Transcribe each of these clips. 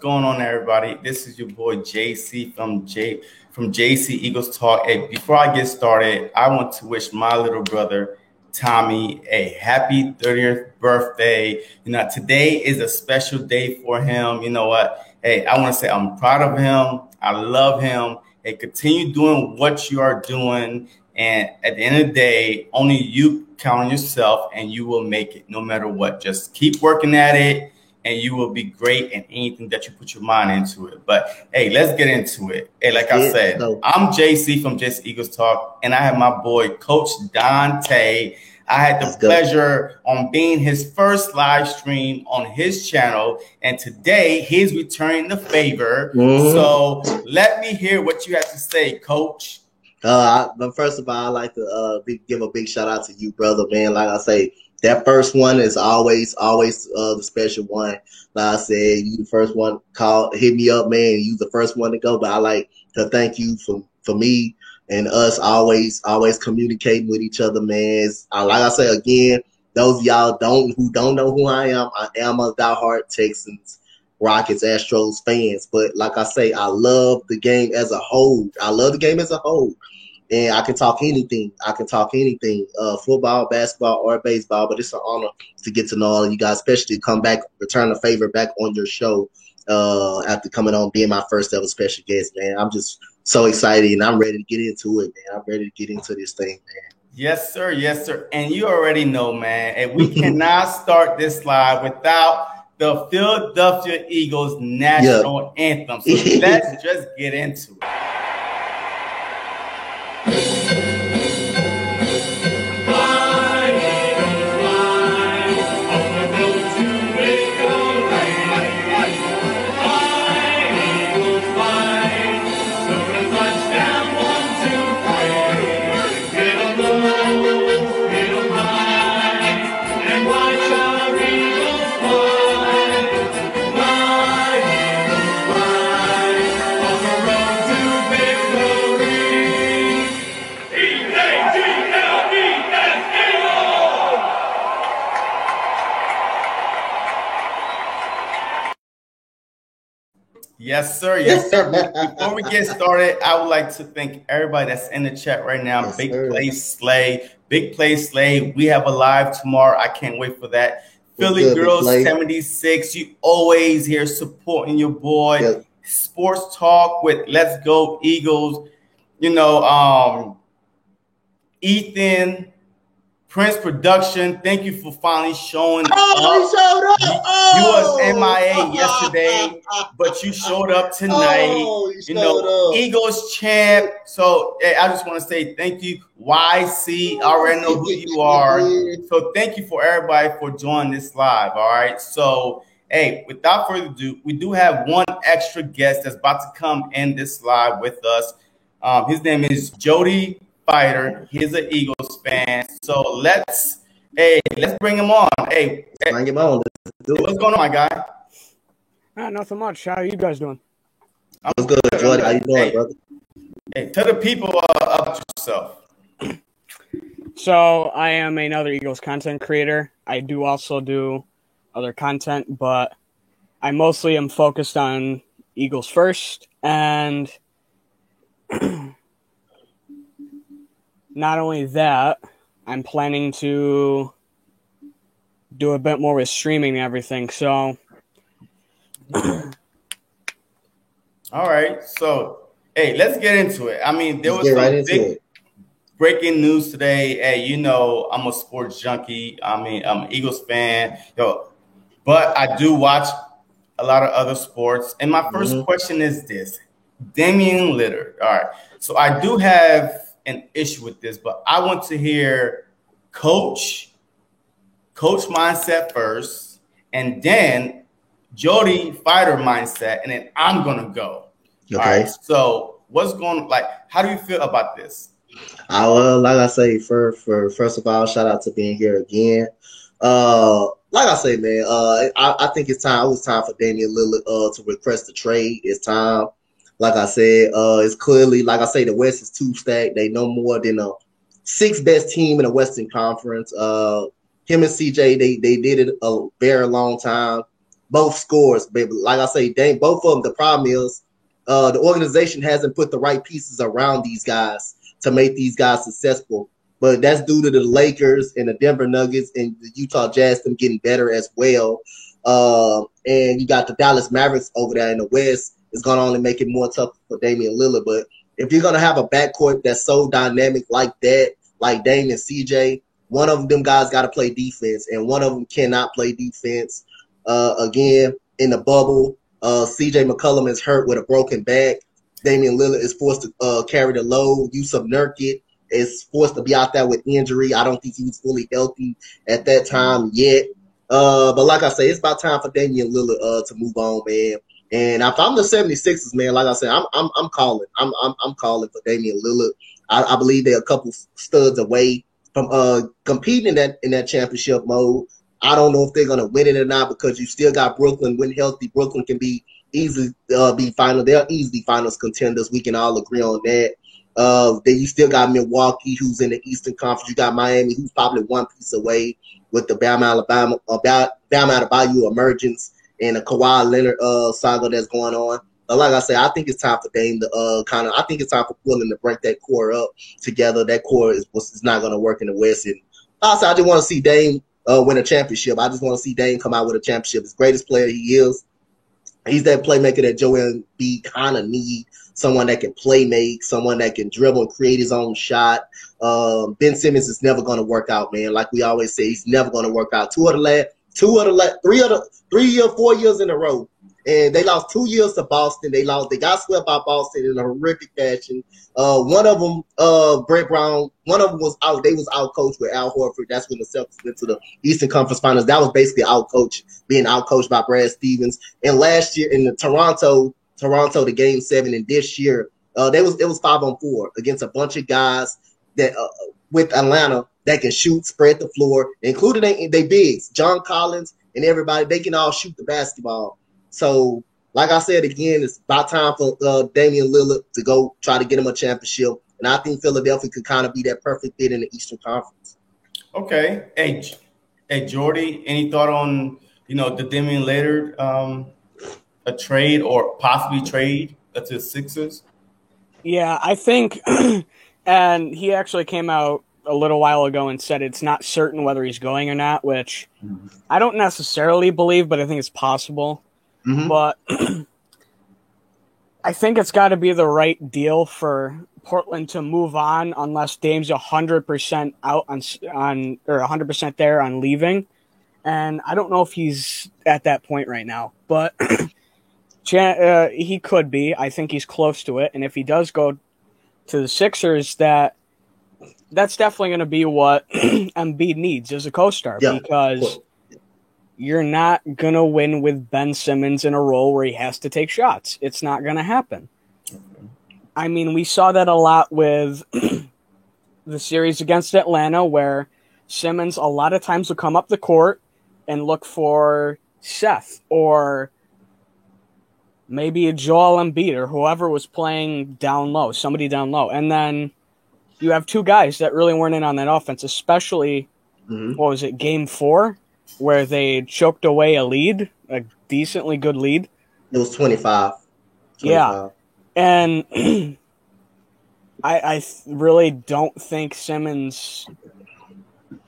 going on, everybody? This is your boy JC from JC Eagles Talk. Hey, before I get started, I want to wish my little brother Tommy a happy 30th birthday. You know, today is a special day for him. You know what? Hey, I want to say I'm proud of him. I love him. Hey, continue doing what you are doing. And at the end of the day, only you count on yourself and you will make it no matter what. Just keep working at it and you will be great in anything that you put your mind into it. But hey, let's get into it. Hey, like I said, I'm JC from JC Eagles Talk, and I have my boy, Coach Dante. I had the pleasure on being his first live stream on his channel, and today he's returning the favor. So let me hear what you have to say, Coach. But first of all, I'd like to give a big shout out to you, brother, man. Like I say, that first one is always the special one. Like I said, you the first one hit me up, man. You the first one to go. But I like to thank you for me and us always communicating with each other, man. Like I say again, those of y'all who don't know who I am a diehard Texans, Rockets, Astros fans. But like I say, I love the game as a whole. And I can talk anything. Football, basketball, or baseball. But it's an honor to get to know all of you guys, especially come back, return the favor back on your show after coming on, being my first ever special guest, man. I'm just so excited, and I'm ready to get into it, man. I'm ready to get into this thing, man. Yes, sir. Yes, sir. And you already know, man, and we cannot start this live without the Philadelphia Eagles national anthem. So let's just get into it. Yes, sir. Yes, sir. Before we get started, I would like to thank everybody that's in the chat right now. Yes, Big Play Slay. We have a live tomorrow. I can't wait for that. Philly Girls 76. You always here supporting your boy. Yep. Sports Talk with Let's Go Eagles. You know, Ethan. Prince Production, thank you for finally showing up. He showed up. You was MIA yesterday, but you showed up tonight. Eagles champ. So I just want to say thank you. YC, I already know who you are. So thank you for everybody for joining this live. All right. So, hey, without further ado, we do have one extra guest that's about to come in this live with us. His name is Jody Fighter. He's an Eagles fan. So let's bring him on. Hey, bring him on. What's going on, my guy? Nothing much. How are you guys doing? I'm good, Jordan. How you doing, brother? Hey, tell the people about yourself. So I am another Eagles content creator. I do also do other content, but I mostly am focused on Eagles first, and not only that, I'm planning to do a bit more with streaming and everything. So, all right. So, hey, let's get into it. I mean, there was some big breaking news today. Hey, you know, I'm a sports junkie. I mean, I'm an Eagles fan. But I do watch a lot of other sports. And my first question is this: Damian Lillard. All right. So I do have an issue with this, but I want to hear coach mindset first, and then Jody Fighter mindset, and then I'm gonna go. Okay. All right. So what's going how do you feel about this? Like I say, first of all, shout out to being here again. Like I say, man, I think it's time. It was time for Damian Lillard to request the trade. It's time. Like I said, it's clearly, like I say, the West is too stacked. They no more than a sixth best team in the Western Conference. Him and CJ, they did it a very long time. both scores. But like I say, both of them, the problem is the organization hasn't put the right pieces around these guys to make these guys successful. But that's due to the Lakers and the Denver Nuggets and the Utah Jazz, them getting better as well. And you got the Dallas Mavericks over there in the West. It's going to only make it more tough for Damian Lillard. But if you're going to have a backcourt that's so dynamic like that, like Dame and CJ, one of them guys got to play defense, and one of them cannot play defense. Again, in the bubble, CJ McCollum is hurt with a broken back. Damian Lillard is forced to carry the load. Yusuf Nurkic is forced to be out there with injury. I don't think he was fully healthy at that time yet. But like I say, it's about time for Damian Lillard to move on, man. And if I'm the 76ers, man, like I said, I'm calling. I'm calling for Damian Lillard. I believe they're a couple studs away from competing in that championship mode. I don't know if they're gonna win it or not because you still got Brooklyn. When healthy, Brooklyn can be easily be final. They're easily finals contenders. We can all agree on that. Then you still got Milwaukee, who's in the Eastern Conference. You got Miami, who's probably one piece away with the Bam Adebayo emergence and the Kawhi Leonard saga that's going on. But like I said, I think it's time for Dame to I think it's time for Portland to break that core up together. That core is not going to work in the West. And also, I just want to see Dame win a championship. I just want to see Dame come out with a championship. As greatest player he is, he's that playmaker that Joel Embiid kind of need. Someone that can play make, someone that can dribble and create his own shot. Ben Simmons is never going to work out, man. Like we always say, he's never going to work out. 3 or 4 years in a row. And they lost 2 years to Boston. They got swept by Boston in a horrific fashion. One of them, Brett Brown, one of them was out. They was out coached with Al Horford. That's when the Celtics went to the Eastern Conference Finals. That was basically being out coached by Brad Stevens. And last year in the Toronto, the Game 7, and this year, it was 5-on-4 against a bunch of guys that with Atlanta that can shoot, spread the floor, including they bigs, John Collins and everybody. They can all shoot the basketball. So, like I said again, it's about time for Damian Lillard to go try to get him a championship, and I think Philadelphia could kind of be that perfect fit in the Eastern Conference. Okay, hey, Jordy, any thought on the Damian Lillard a trade or possibly trade to the Sixers? Yeah, I think, and he actually came out a little while ago and said it's not certain whether he's going or not, which I don't necessarily believe, but I think it's possible. Mm-hmm. But I think it's got to be the right deal for Portland to move on unless Dame's 100% out on or 100% there on leaving. And I don't know if he's at that point right now, but he could be. I think he's close to it. And if he does go to the Sixers, that's definitely going to be what Embiid needs as a co-star, because you're not going to win with Ben Simmons in a role where he has to take shots. It's not going to happen. I mean, we saw that a lot with the series against Atlanta, where Simmons a lot of times would come up the court and look for Seth or maybe a Joel Embiid or whoever was playing down low, somebody down low. And then you have two guys that really weren't in on that offense, especially, what was it, Game 4? Where they choked away a lead, a decently good lead. It was 25. Yeah. And I really don't think Simmons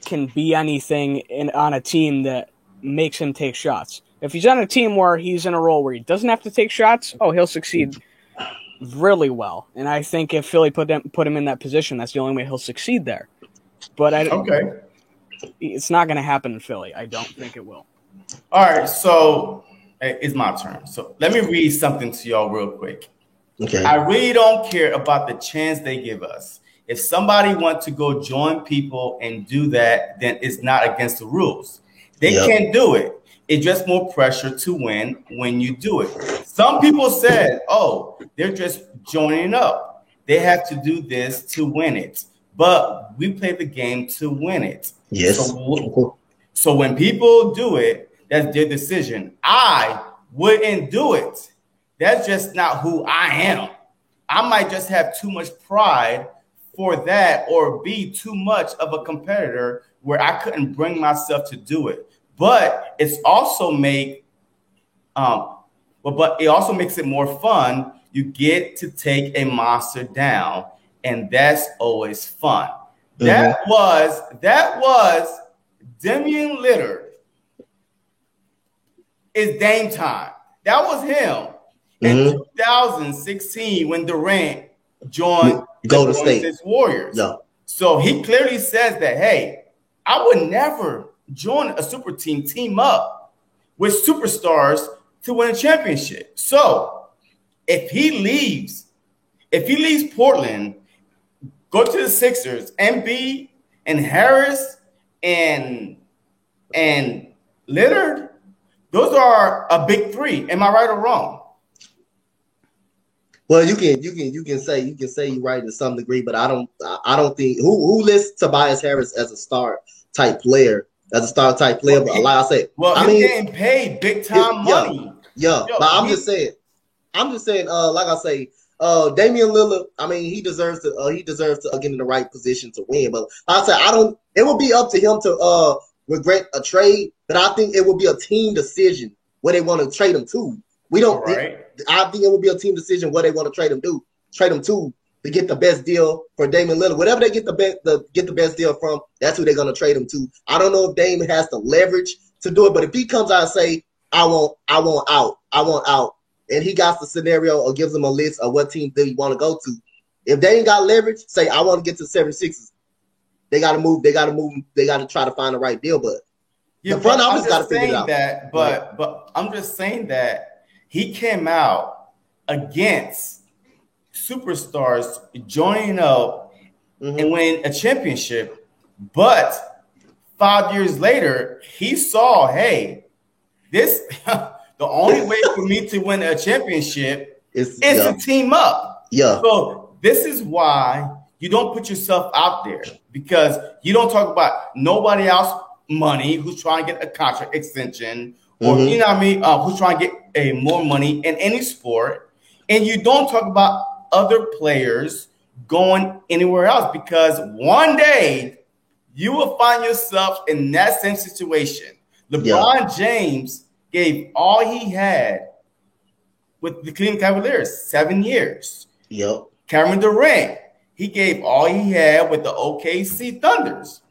can be anything on a team that makes him take shots. If he's on a team where he's in a role where he doesn't have to take shots, he'll succeed really well. And I think if Philly put him in that position, that's the only way he'll succeed there. But it's not going to happen in Philly. I don't think it will. All right, so it's my turn. So let me read something to y'all real quick. Okay. I really don't care about the chance they give us. If somebody wants to go join people and do that, then it's not against the rules. They can't do it. It's just more pressure to win when you do it. Some people said, they're just joining up. They have to do this to win it. But we play the game to win it. Yes. So when people do it, that's their decision. I wouldn't do it. That's just not who I am. I might just have too much pride for that or be too much of a competitor where I couldn't bring myself to do it. But it's also make But it also makes it more fun. You get to take a monster down, and that's always fun. That was Damian Lillard. It's Dame time. That was him in 2016 when Durant joined Golden State Warriors. Yeah. So he clearly says that, hey, I would never join a super team up with superstars to win a championship. So if he leaves Portland, go to the Sixers, Embiid and Harris and Lillard, those are a big three. Am I right or wrong? Well, you can say you're right to some degree, but I don't think who lists Tobias Harris as a star type player. But like I said, he's getting paid big time money. Yeah, but I'm just saying, like I say, Damian Lillard, I mean, he deserves to get in the right position to win. But like I said, it will be up to him to regret a trade, but I think it will be a team decision where they want to trade him to. I think it will be a team decision where they want to trade him to get the best deal for Damian Lillard. Whatever they get the best deal from, that's who they're going to trade him to. I don't know if Dame has the leverage to do it, but if he comes out and say, I want out, and he got the scenario or gives them a list of what team they want to go to, if they ain't got leverage, say, I want to get to 76ers. They got to move. They got to try to find the right deal, but the front office got to figure it out. But I'm just saying that he came out against superstars joining up and winning a championship. But 5 years later, he saw, hey, this the only way for me to win a championship is to team up. Yeah. So this is why you don't put yourself out there, because you don't talk about nobody else money who's trying to get a contract extension, or you know what I mean, who's trying to get more money in any sport, and you don't talk about other players going anywhere else, because one day you will find yourself in that same situation. LeBron James gave all he had with the Cleveland Cavaliers, 7 years. Yep. Kevin Durant, he gave all he had with the OKC Thunders.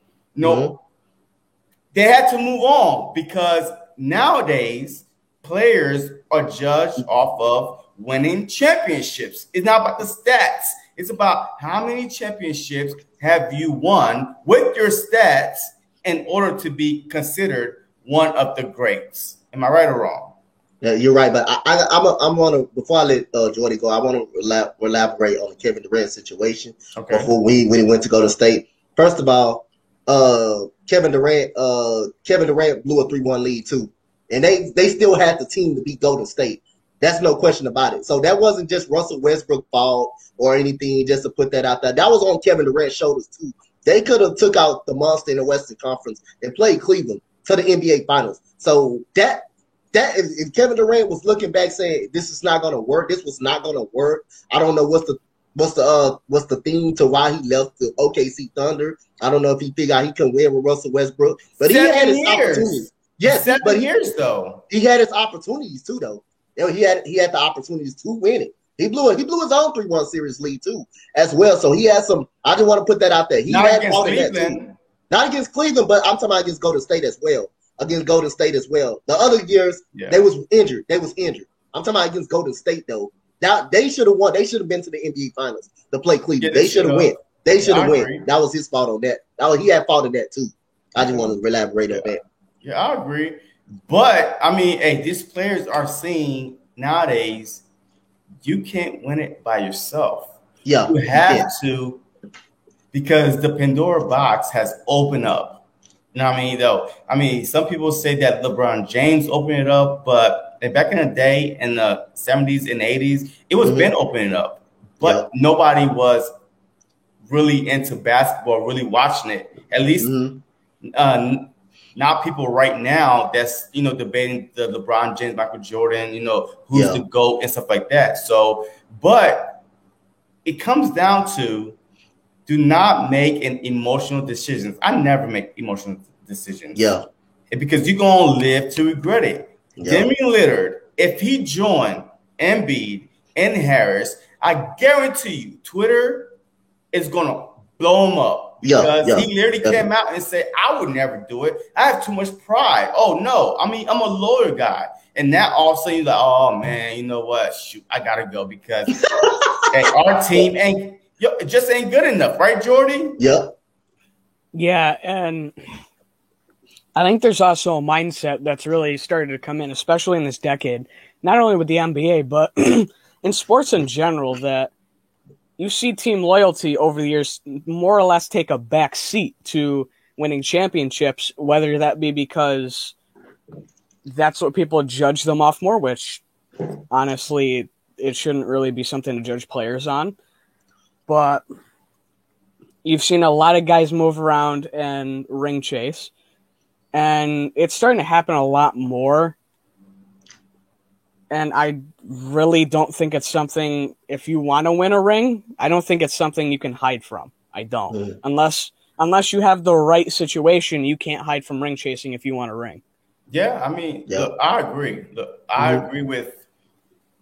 They had to move on, because nowadays players are judged off of winning championships. It's not about the stats. It's about how many championships have you won with your stats in order to be considered one of the greats. Am I right or wrong? Yeah, you're right, but I'm gonna, before I let Jordy go, I want to elaborate on the Kevin Durant situation before when he went to go to State. First of all, Kevin Durant blew a 3-1 lead too, and they still had the team to beat Golden State. That's no question about it. So that wasn't just Russell Westbrook's fault or anything, just to put that out there. That was on Kevin Durant's shoulders too. They could have took out the monster in the Western Conference and played Cleveland to the NBA Finals. So that if Kevin Durant was looking back saying this is not going to work, this was not going to work. I don't know what's the theme to why he left the OKC Thunder. I don't know if he figured out he couldn't win with Russell Westbrook, but he had his opportunities. Yes, 7 years though. He had his opportunities too, though. He had the opportunities to win it. He blew his own 3-1 series lead too, as well. So he had some. I just want to put that out there. He had fought in that too. Not against Cleveland, but I'm talking about against Golden State as well. The other years they was injured. I'm talking about against Golden State though. Now they should have won. They should have been to the NBA Finals to play Cleveland. They should have won. They should have won. That was his fault on that. He had fault in that too. I just want to elaborate on that. Yeah, I agree. But I mean, hey, these players are seeing nowadays you can't win it by yourself. Yeah, you have to, because the Pandora box has opened up. You know what I mean? Though, I mean, some people say that LeBron James opened it up, but back in the day, in the 70s and 80s, it was been opening up. But nobody was really into basketball, really watching it. At least not people right now that's, debating the LeBron James, Michael Jordan, who's the GOAT and stuff like that. So, but it comes down to, do not make an emotional decisions. I never make emotional decisions. Yeah. Because you're going to live to regret it. Yeah. Damian Lillard if he joined Embiid and Harris, I guarantee you Twitter is gonna blow him up because he literally came out and said, "I would never do it. I have too much pride. Oh no, I mean I'm a loyal guy." And now all of a sudden you're like, "Oh man, you know what? Shoot, I gotta go because hey, our team just ain't good enough, right, Jordy?" Yep. Yeah, and I think there's also a mindset that's really started to come in, especially in this decade, not only with the NBA, but in sports in general, that you see team loyalty over the years more or less take a back seat to winning championships, whether that be because that's what people judge them off more, which honestly, it shouldn't really be something to judge players on. But you've seen a lot of guys move around and ring chase, and it's starting to happen a lot more. And I really don't think it's something, if you want to win a ring, I don't think it's something you can hide from. I don't. Unless you have the right situation, you can't hide from ring chasing if you want a ring. Yeah, I mean, look, I agree. Look, I agree with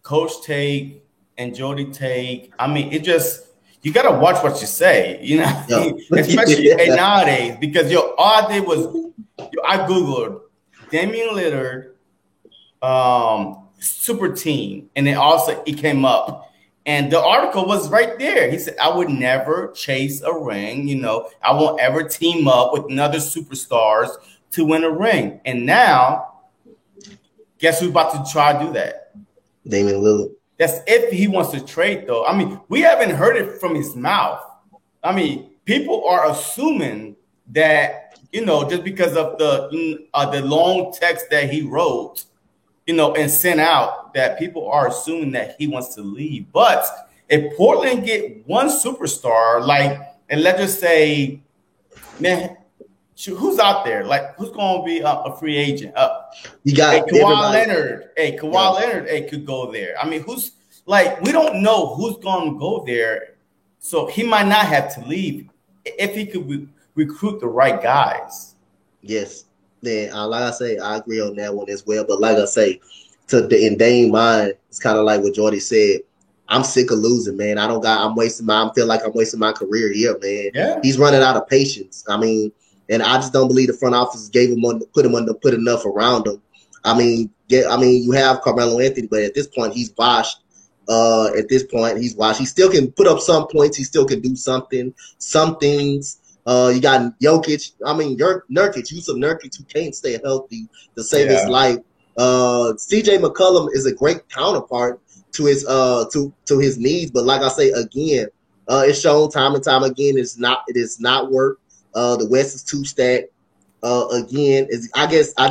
Coach Tate and Jody Tate. I mean, it just, you got to watch what you say, you know, especially nowadays, because all I did was, I Googled Damian Lillard, super team, and then also it came up, and the article was right there. He said, "I would never chase a ring. You know, I won't ever team up with another superstars to win a ring." And now, guess who's about to try to do that? Damian Lillard. That's if he wants to trade, though. I mean, we haven't heard it from his mouth. I mean, people are assuming that, you know, just because of the long text that he wrote, you know, and sent out, that people are assuming that he wants to leave. But if Portland get one superstar, like, and let's just say, man, who's out there? Like, who's going to be a free agent? You got Kawhi Leonard. Kawhi Leonard could go there. I mean, who's like, we don't know who's going to go there. So he might not have to leave if he could recruit the right guys. Yes. Then, like I say, I agree on that one as well. But like I say, in Dame's mind, it's kind of like what Jordy said. I'm sick of losing, man. I feel like I'm wasting my career here, man. Yeah. He's running out of patience. I mean, and I just don't believe the front office put enough around him. I mean, you have Carmelo Anthony, but at this point, he's washed. He still can put up some points. He still can do something. Some things. You got Jokic. I mean, Nurkic. Yusuf Nurkic, who can't stay healthy to save his life. CJ McCollum is a great counterpart to his needs, but like I say again, it's shown time and time again it is not work. The West is too stacked. I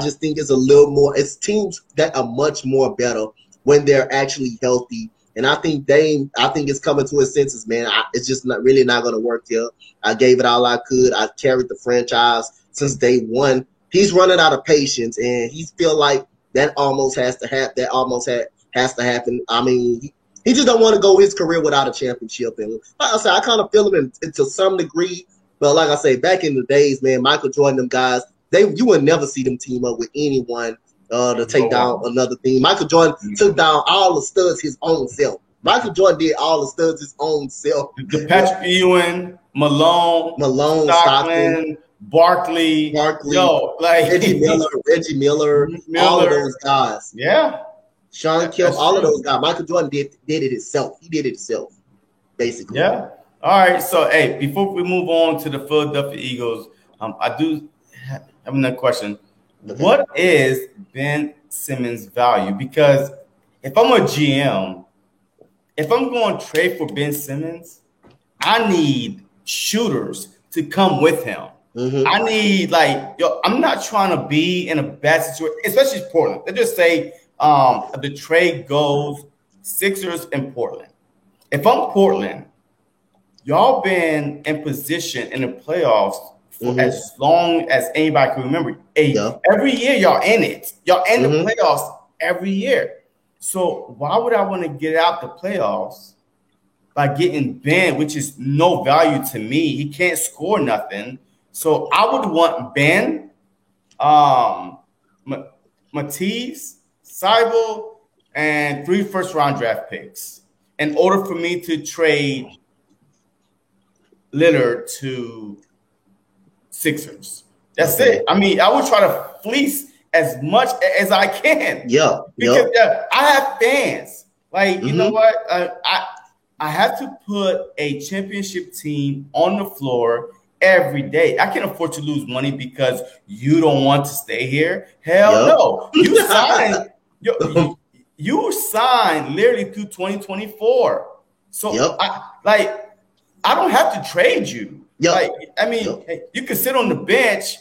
just think it's a little more. It's teams that are much more better when they're actually healthy. And I think it's coming to his senses, man. It's just not going to work here. I gave it all I could. I carried the franchise since day one. He's running out of patience, and he feel like that almost has to happen. I mean, he just don't want to go his career without a championship. And like I said, I kind of feel him to some degree. But like I say, back in the days, man, Michael Jordan, them guys, you would never see them team up with anyone to take down another team. Michael Jordan took down all the studs his own self. Michael Jordan did all the studs his own self. Patrick Ewing, Malone, Stockton, Barkley, Reggie Miller, all of those guys. Yeah. Sean Kemp, all of those guys. Michael Jordan did it himself. He did it himself, basically. Yeah. All right. So, hey, before we move on to the Philadelphia Eagles, I do have another question. Okay. What is Ben Simmons' value? Because if I'm a GM, if I'm going to trade for Ben Simmons, I need shooters to come with him. Mm-hmm. I need, I'm not trying to be in a bad situation, especially Portland. Let's just say the trade goes Sixers and Portland. If I'm Portland, y'all been in position in the playoffs for as long as anybody can remember. Every year y'all in it. Y'all in the playoffs every year. So why would I want to get out the playoffs by getting Ben, which is no value to me? He can't score nothing. So I would want Ben, Matisse, Seibel, and 3 first-round draft picks in order for me to trade Lillard to Sixers. That's it. I mean, I would try to fleece as much as I can. Yeah. Because I have fans. Like, you know what? I have to put a championship team on the floor every day. I can't afford to lose money because you don't want to stay here. Hell no. You signed you signed literally through 2024. So I don't have to trade you. Like, I mean, you can sit on the bench,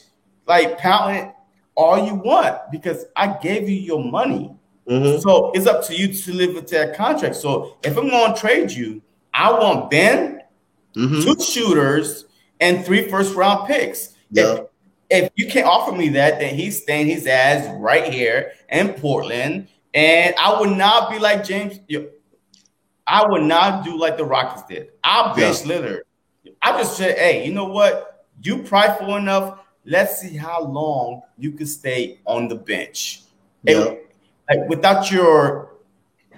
like pounding all you want because I gave you your money. So it's up to you to live with that contract. So if I'm going to trade you, I want Ben, 2 shooters, and 3 first-round picks. If you can't offer me that, then he's staying his ass right here in Portland. And I would not be like James. I would not do like the Rockets did. I'll bench Lillard. I just said, hey, you know what? You prideful enough. Let's see how long you can stay on the bench. Like without your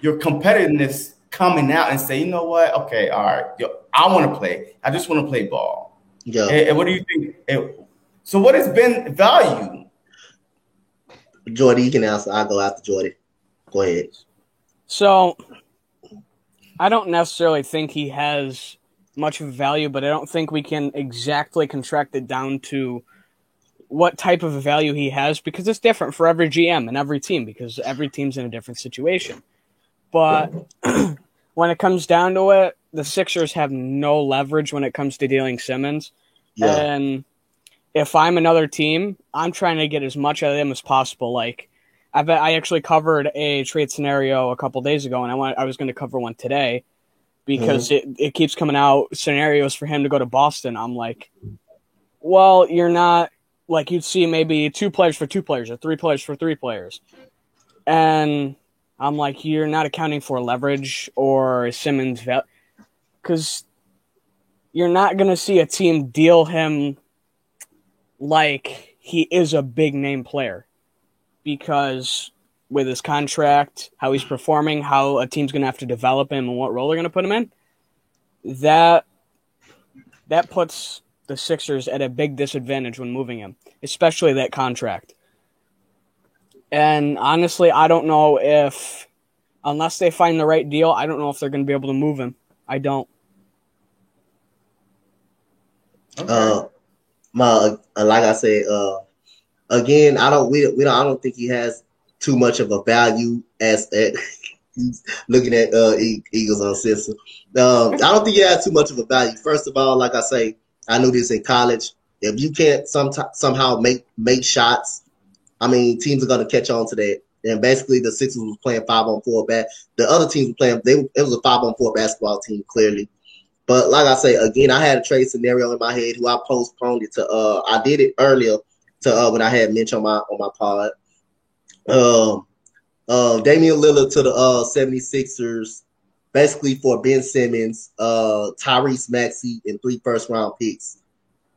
competitiveness coming out and say, you know what? Okay, all right. I want to play. I just want to play ball. And what do you think? So what has been value? Jordy, you can answer. I'll go after Jordy. Go ahead. So I don't necessarily think he has much of value, but I don't think we can exactly contract it down to what type of value he has because it's different for every GM and every team because every team's in a different situation. But when it comes down to it, the Sixers have no leverage when it comes to dealing Simmons. And if I'm another team, I'm trying to get as much out of them as possible. Like, I actually covered a trade scenario a couple days ago, and I was going to cover one today because it keeps coming out scenarios for him to go to Boston. I'm like, well, you're not like you'd see maybe 2 players for 2 players or 3 players for 3 players. And I'm like, you're not accounting for leverage or Simmons because you're not going to see a team deal him like he is a big name player because with his contract, how he's performing, how a team's going to have to develop him and what role they're going to put him in, that puts the Sixers at a big disadvantage when moving him, especially that contract. And honestly, I don't know if, unless they find the right deal, I don't know if they're going to be able to move him. I don't. Okay. Like I said, again, I don't think he has too much of a value as he's looking at Eagles on system. I don't think he has too much of a value. First of all, like I say, I knew this in college. If you can't somehow make shots, I mean, teams are going to catch on to that. And basically, the Sixers was playing 5-on-4 back. The other teams were playing. It was a 5-on-4 basketball team, clearly. But like I say, again, I had a trade scenario in my head who I postponed it to. I did it earlier to when I had Mitch on my pod. Damian Lillard to the 76ers, basically for Ben Simmons, Tyrese Maxey, and 3 first-round picks.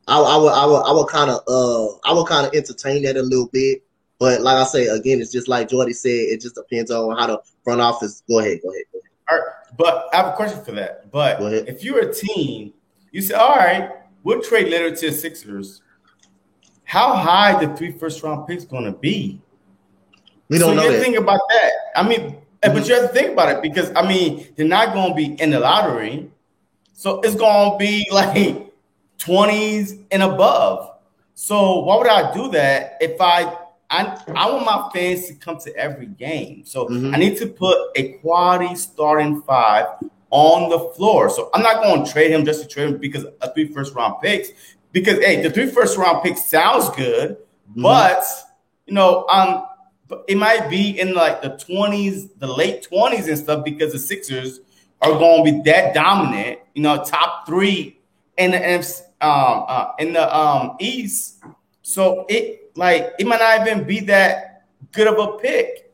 I would kind of entertain that a little bit, but like I say, again, it's just like Jordy said, it just depends on how the front office. Go ahead. All right, but I have a question for that. But if you're a team, you say, all right, we'll trade Lillard to the Sixers. How high the 3 first-round picks going to be? We don't know. So you think about that. I mean, but you have to think about it because I mean, they're not going to be in the lottery, so it's going to be like 20s and above. So why would I do that if I want my fans to come to every game? So I need to put a quality starting 5 on the floor. So I'm not going to trade him just to trade him because of 3 first-round picks. Because hey, the 3 first-round picks sounds good, but you know, it might be in like the 20s, the late 20s and stuff because the Sixers are going to be that dominant. You know, top 3 in the East. So it might not even be that good of a pick.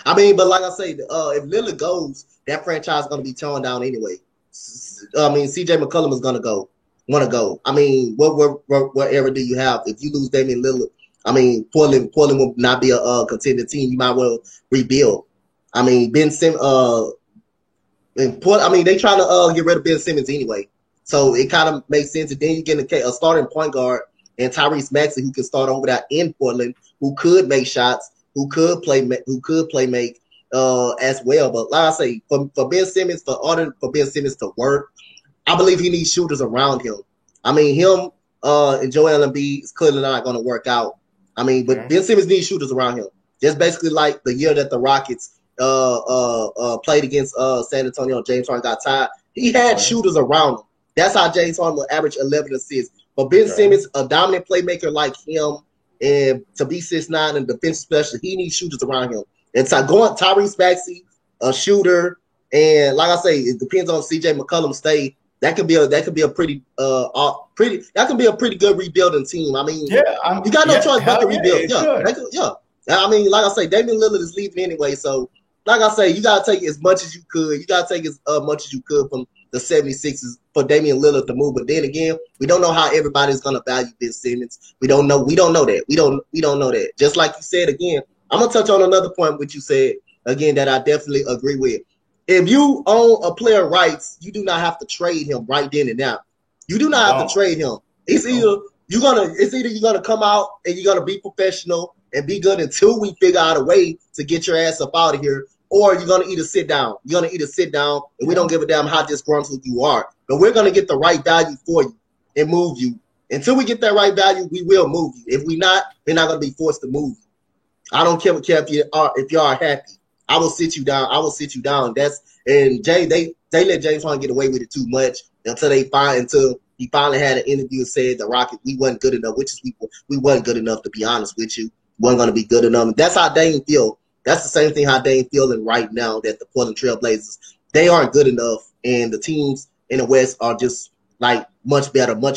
I mean, but like I say, if Lillard goes, that franchise is going to be torn down anyway. I mean, CJ McCollum is going to want to go. I mean, what era do you have? If you lose Damian Lillard, I mean, Portland will not be a contending team. You might well rebuild. I mean, Ben Simmons. They trying to get rid of Ben Simmons anyway, so it kind of makes sense. And then you get a starting point guard and Tyrese Maxey, who can start over there in Portland, who could make shots, who could play make as well. But like I say, for Ben Simmons, for Ben Simmons to work, I believe he needs shooters around him. I mean, him and Joel Embiid is clearly not going to work out. I mean, but Ben Simmons needs shooters around him. Just basically like the year that the Rockets played against San Antonio, James Harden got tired. He had shooters around him. That's how James Harden will average 11 assists. But Ben Simmons, a dominant playmaker like him, and to be 6'9" and defensive specialist, he needs shooters around him. And going Tyrese Maxey, a shooter, and like I say, it depends on CJ McCollum stay. That could be a pretty good rebuilding team. I mean, you got no choice but to rebuild. I mean, like I say, Damian Lillard is leaving anyway, so like I say, you gotta take as much as you could. You gotta take as much as you could from the 76ers for Damian Lillard to move. But then again, we don't know how everybody's gonna value Ben Simmons. We don't know that. We don't know that. Just like you said again, I'm gonna touch on another point which you said again that I definitely agree with. If you own a player rights, you do not have to trade him right then and now. You do not have to trade him. It's either you're gonna come out and you're gonna be professional and be good until we figure out a way to get your ass up out of here, or you're gonna either sit down. You're gonna either sit down, and we don't give a damn how disgruntled you are. But we're gonna get the right value for you and move you. Until we get that right value, we will move you. If we're not gonna be forced to move you. I don't care if you are happy. I will sit you down. Jay, they let James Harden get away with it too much until he finally had an interview and said the Rockets, we wasn't good enough, which is we wasn't good enough, to be honest with you. Wasn't going to be good enough. That's how Dame feel. That's the same thing how Dame feeling right now, that the Portland Trail Blazers, they aren't good enough, and the teams in the West are just like much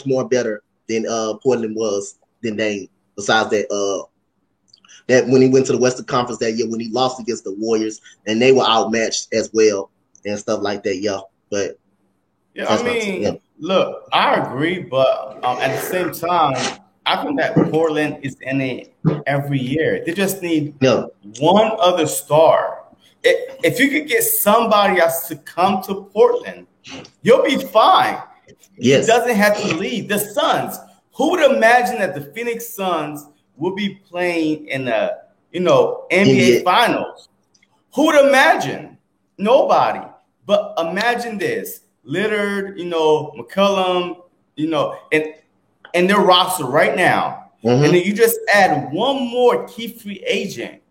more better than Portland was than Dame. Besides that when he went to the Western Conference that year, when he lost against the Warriors, and they were outmatched as well and stuff like that. But look, I agree, but at the same time, I think that Portland is in it every year. They just need one other star. If you could get somebody else to come to Portland, you'll be fine. Yes. He doesn't have to leave. The Suns. Who would imagine that the Phoenix Suns will be playing in the NBA Finals? Who would imagine? Nobody. But imagine this: Lillard, McCollum, and their roster right now, and then you just add one more key free agent.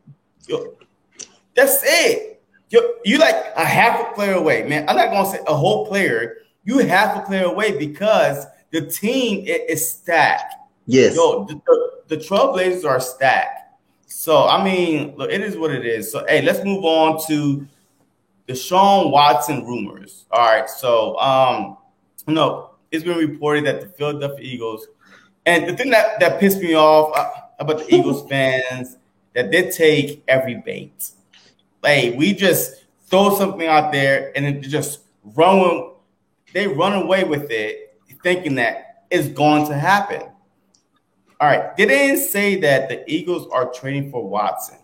That's it. You like a half a player away, man. I'm not gonna say a whole player. You half a player away because the team is stacked. Yes. The Trailblazers are stacked. So, I mean, look, it is what it is. So, hey, let's move on to the Deshaun Watson rumors. All right. So, it's been reported that the Philadelphia Eagles, and the thing that pissed me off about the Eagles fans, that they take every bait. Like, we just throw something out there and then just run away with it, thinking that it's going to happen. All right, they didn't say that the Eagles are trading for Watson.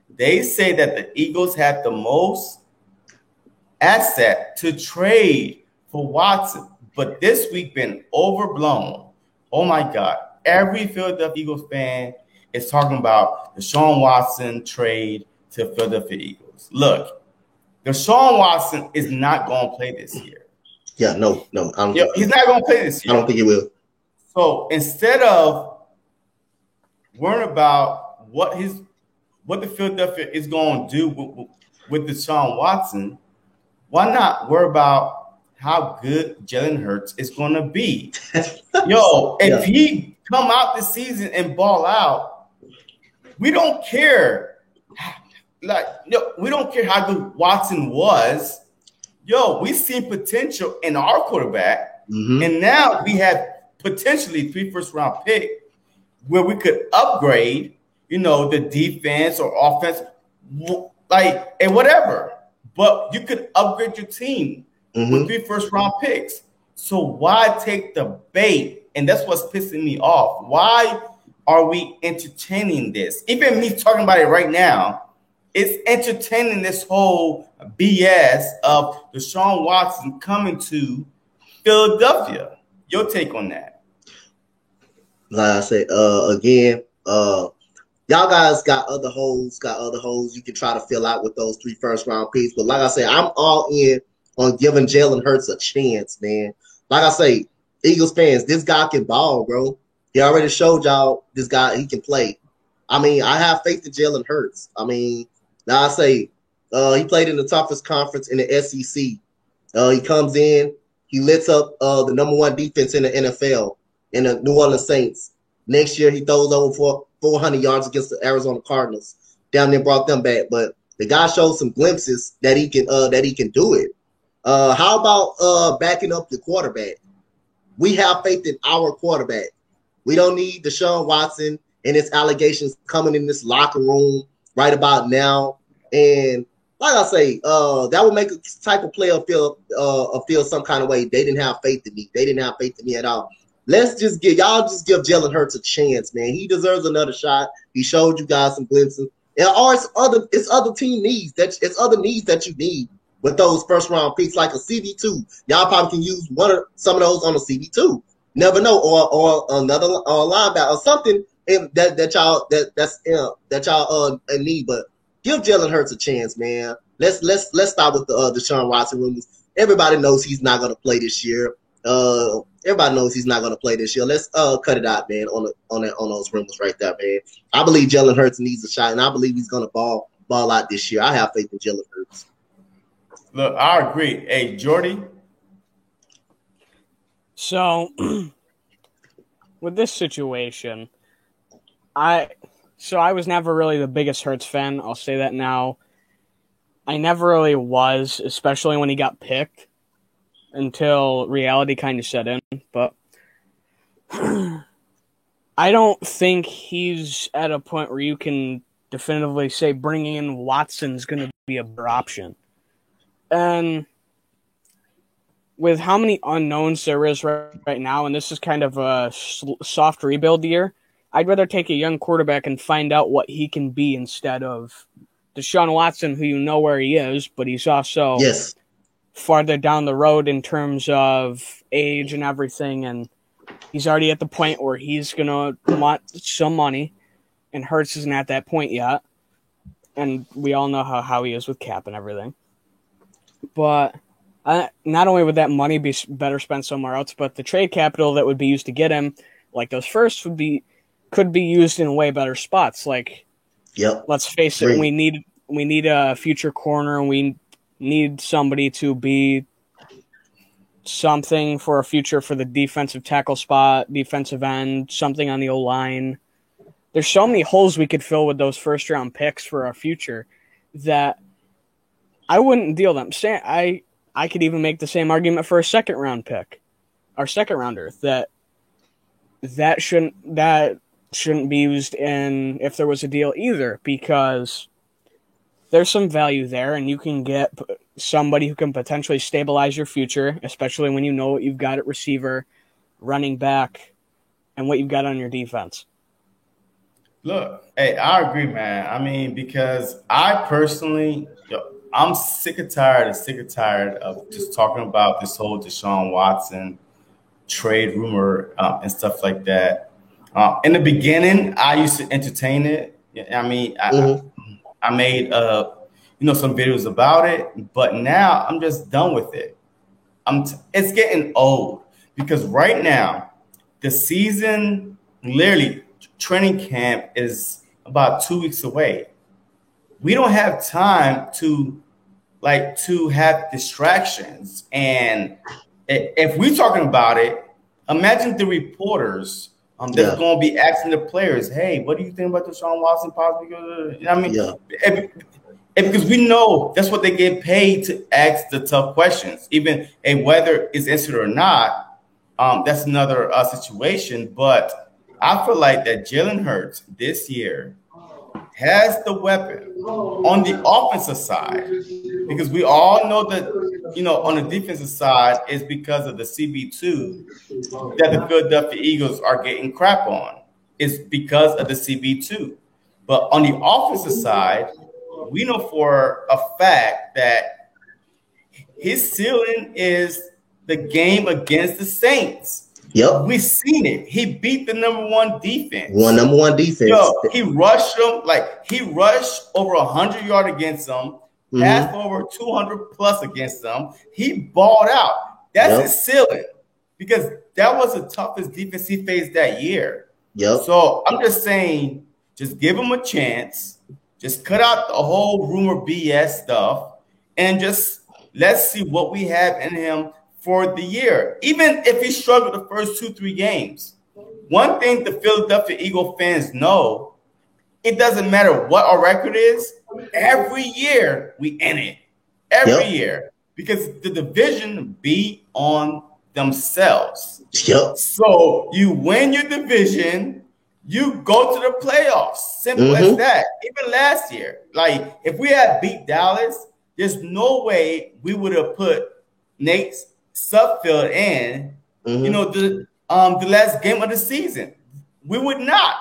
They say that the Eagles have the most asset to trade for Watson, but this week been overblown. Oh my God. Every Philadelphia Eagles fan is talking about the Deshaun Watson trade to Philadelphia Eagles. Look, Deshaun Watson is not going to play this year. Yeah, no. He's not going to play this year. I don't think he will. So instead of worrying about what the Philadelphia is going to do with Deshaun Watson, why not worry about how good Jalen Hurts is going to be? If he come out this season and ball out, we don't care. We don't care how good Watson was. We see potential in our quarterback, and now we have potentially 3 first-round picks where we could upgrade, the defense or offense, and whatever. But you could upgrade your team with 3 first-round picks. So why take the bait? And that's what's pissing me off. Why are we entertaining this? Even me talking about it right now, it's entertaining this whole BS of Deshaun Watson coming to Philadelphia. Your take on that? Like I said, again, y'all guys got other holes you can try to fill out with those 3 first-round picks. But like I said, I'm all in on giving Jalen Hurts a chance, man. Like I say, Eagles fans, this guy can ball, bro. He already showed y'all this guy, he can play. I mean, I have faith in Jalen Hurts. I mean, now I say he played in the toughest conference in the SEC. He comes in, he lifts up the number 1 defense in the NFL in the New Orleans Saints. Next year, he throws over 400 yards against the Arizona Cardinals. Down there, brought them back, but the guy showed some glimpses that he can do it. How about backing up the quarterback? We have faith in our quarterback. We don't need Deshaun Watson and his allegations coming in this locker room right about now. And like I say, that would make a type of player feel some kind of way. They didn't have faith in me. They didn't have faith in me at all. Let's just give Jalen Hurts a chance, man. He deserves another shot. He showed you guys some glimpses. And it's other team needs. It's other needs that you need with those first round picks, like a CB2. Y'all probably can use some of those on a CB2. Never know, or another linebacker or something that y'all need. But give Jalen Hurts a chance, man. Let's start with the Deshaun Watson rumors. Everybody knows he's not going to play this year. Let's cut it out, man, on those rumors right there, man. I believe Jalen Hurts needs a shot, and I believe he's going to ball out this year. I have faith in Jalen Hurts. Look, I agree. Hey, Jordy. So, with this situation, I was never really the biggest Hurts fan. I'll say that now. I never really was, especially when he got picked, until reality kind of set in. But I don't think he's at a point where you can definitively say bringing in Watson's going to be a better option. And with how many unknowns there is right now, and this is kind of a soft rebuild year, I'd rather take a young quarterback and find out what he can be instead of Deshaun Watson, who you know where he is, but he's also farther down the road in terms of age and everything, and he's already at the point where he's going to want some money, and Hurts isn't at that point yet, and we all know how he is with cap and everything. But not only would that money be better spent somewhere else, but the trade capital that would be used to get him, like those firsts, could be used in way better spots. Like, let's face it, we need a future corner, and we need somebody to be something for a future for the defensive tackle spot, defensive end, something on the O-line. There's so many holes we could fill with those first-round picks for our future that I wouldn't deal them. I could even make the same argument for a second-round pick, our second-rounder, that shouldn't be used in if there was a deal either, because there's some value there, and you can get somebody who can potentially stabilize your future, especially when you know what you've got at receiver, running back, and what you've got on your defense. Look, hey, I agree, man. I mean, because I personally, I'm sick and tired of just talking about this whole Deshaun Watson trade rumor and stuff like that. In the beginning, I used to entertain it. I mean, I made some videos about it, but now I'm just done with it. It's getting old because right now the season, literally training camp, is about 2 weeks away. We don't have time to have distractions. And if we're talking about it, imagine the reporters that's going to be asking the players, hey, what do you think about Deshaun Watson possibly? Because we know that's what they get paid to ask the tough questions. Even whether it's answered or not, that's another situation. But I feel like that Jalen Hurts this year has the weapon on the offensive side, because we all know that, on the defensive side is because of the CB2 that the Philadelphia Eagles are getting crap on. It's because of the CB2. But on the offensive side, we know for a fact that his ceiling is the game against the Saints. Yep. We've seen it. He beat the #1 defense. Number one defense. Yo, he rushed them. Like, he rushed over 100 yards against them, passed over 200 plus against them. He balled out. That's his ceiling, because that was the toughest defense he faced that year. Yep. So I'm just saying, just give him a chance. Just cut out the whole rumor BS stuff, and just let's see what we have in him for the year. Even if he struggled the first 2-3 games, one thing the Philadelphia Eagle fans know, it doesn't matter what our record is. Every year we in it. Every year, because the division be on themselves. Yep. So you win your division, you go to the playoffs. Simple as that. Even last year, like, if we had beat Dallas, there's no way we would have put Nate Sudfeld in, you know, the last game of the season. We would not.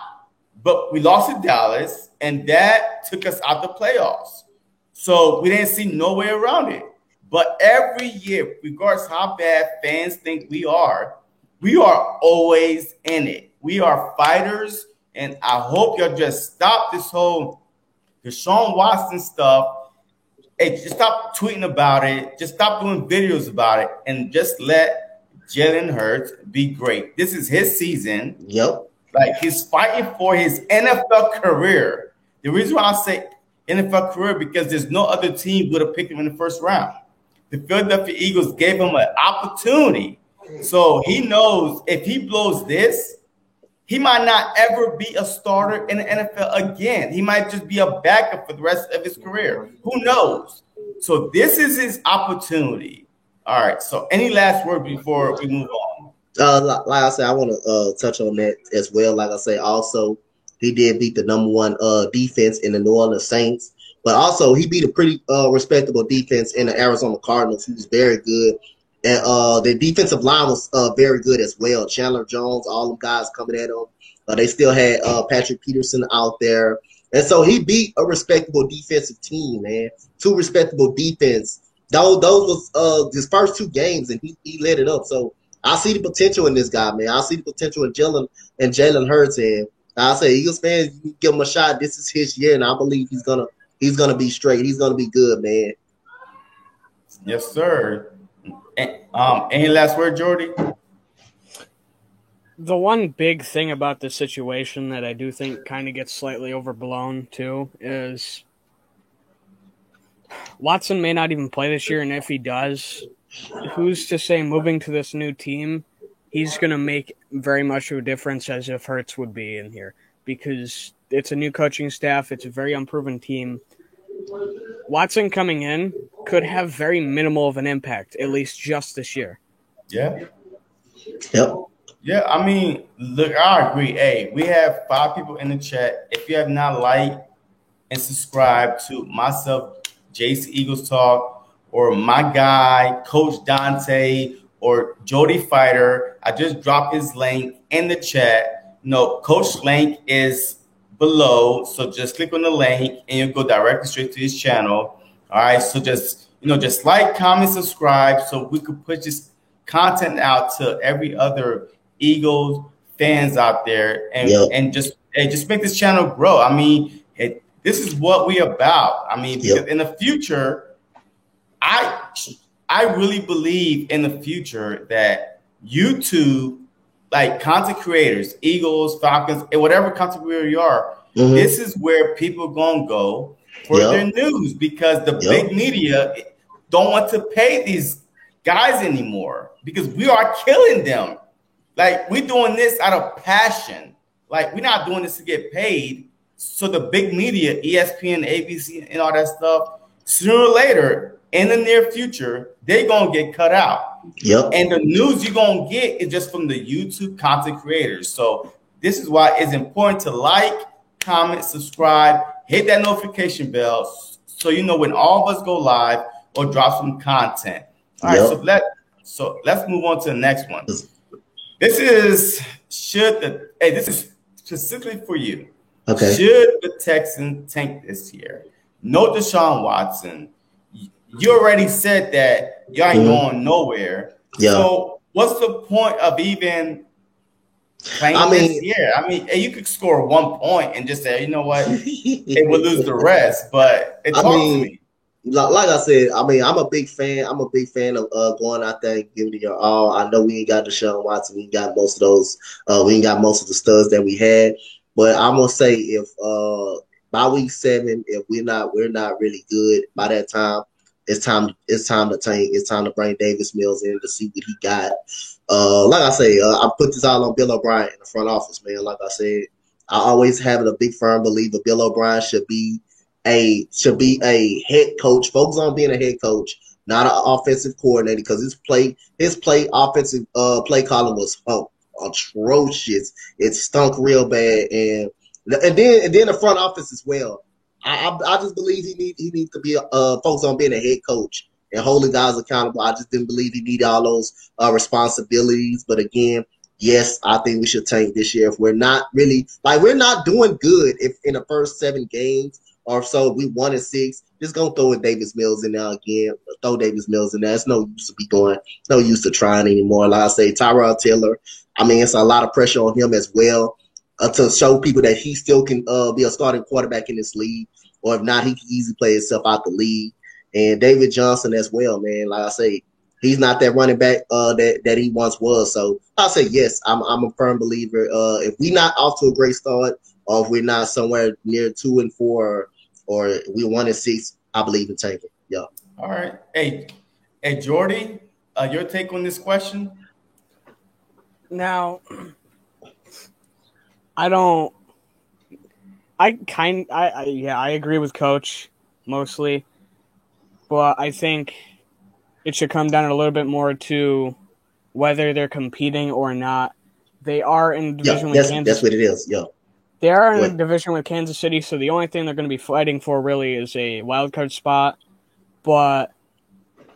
But we lost to Dallas, and that took us out the playoffs. So we didn't see no way around it. But every year, regardless how bad fans think we are always in it. We are fighters, and I hope y'all just stop this whole Deshaun Watson stuff. Hey, just stop tweeting about it. Just stop doing videos about it, and just let Jalen Hurts be great. This is his season. Yep. Like, he's fighting for his NFL career. The reason why I say NFL career, because there's no other team would have picked him in the first round. The Philadelphia Eagles gave him an opportunity. So he knows if he blows this, he might not ever be a starter in the NFL again. He might just be a backup for the rest of his career. Who knows? So this is his opportunity. All right. So any last word before we move on? Like I said, I want to touch on that as well. Like I say, also, he did beat the #1 defense in the New Orleans Saints. But also, he beat a pretty respectable defense in the Arizona Cardinals, who's very good. And the defensive line was very good as well. Chandler Jones, all them guys coming at him. They still had Patrick Peterson out there. And so he beat a respectable defensive team, man. 2 respectable defense. Those was his first 2 games, and he lit it up. So I see the potential in this guy, man. I see the potential in Jalen Hurts. And I say, Eagles fans, you give him a shot. This is his year, and I believe he's gonna be straight. He's gonna be good, man. Yes, sir. Any last word, Jordy? The one big thing about this situation that I do think kind of gets slightly overblown too is Watson may not even play this year, and if he does, who's to say moving to this new team, he's going to make very much of a difference as if Hurts would be in here, because it's a new coaching staff. It's a very unproven team. Watson coming in could have very minimal of an impact, at least just this year. Yeah. Yep. Yeah, I mean, look, I agree. Hey, we have 5 people in the chat. If you have not liked and subscribed to myself, JC Eagles Talk, or my guy, Coach Dante, or Jody Fighter, I just dropped his link in the chat. No, Coach link is below, so just click on the link and you'll go directly straight to his channel. All right, so just like, comment, subscribe, so we could put this content out to every other Eagles fans out there, and just make this channel grow. I mean, this is what we about. I mean, because in the future, I really believe in the future that YouTube, like content creators, Eagles, Falcons, and whatever content creator you are, this is where people gonna go for their news, because the big media don't want to pay these guys anymore, because we are killing them. Like, we're doing this out of passion. Like, we're not doing this to get paid. So the big media, ESPN, ABC, and all that stuff, sooner or later, in the near future, they're going to get cut out. Yep. And the news you're going to get is just from the YouTube content creators. So this is why it's important to like, comment, subscribe, hit that notification bell so you know when all of us go live or drop some content. All right, so let's move on to the next one. This is specifically for you. Okay. Should the Texans tank this year? no Deshaun Watson. You already said that y'all ain't going nowhere. Yeah. So what's the point of even playing this year? I mean, you could score 1 point and just say, you know what, they will lose the rest. But talk to me. Like I said, I mean, I'm a big fan. I'm a big fan of going out there and giving it your all. I know we ain't got Deshaun Watson. We ain't got most of those. We ain't got most of the studs that we had. But I'm gonna say if by week 7, if we're not really good by that time, it's time to tank. It's time to bring Davis Mills in to see what he got. Like I say, I put this all on Bill O'Brien in the front office, man. Like I said, I always have a big firm believer Bill O'Brien should be a head coach. Focus on being a head coach, not an offensive coordinator, because his offensive play calling was atrocious. It stunk real bad, and then the front office as well. I just believe he needs to be focused on being a head coach and holding guys accountable. I just didn't believe he needed all those responsibilities. But again, yes, I think we should tank this year if we're not really we're not doing good. If in the first 7 games or so we 1-6, just gonna throw Davis Mills in there again. Throw Davis Mills in there. It's no use to be going. No use to trying anymore. Like I say, Tyrod Taylor. I mean, it's a lot of pressure on him as well. To show people that he still can be a starting quarterback in this league, or if not, he can easily play himself out the league. And David Johnson as well, man. Like I say, he's not that running back that he once was. So I'll say yes, I'm a firm believer. If we're not off to a great start, or if we're not somewhere near 2-4, or we 1-6, I believe in tanking. Yeah. All right. Hey, Jordy, your take on this question? Now, I agree with Coach mostly, but I think it should come down a little bit more to whether they're competing or not. They are in a division with Kansas. That's what it is. Yeah, they are in a division with Kansas City, so the only thing they're going to be fighting for really is a wild card spot. But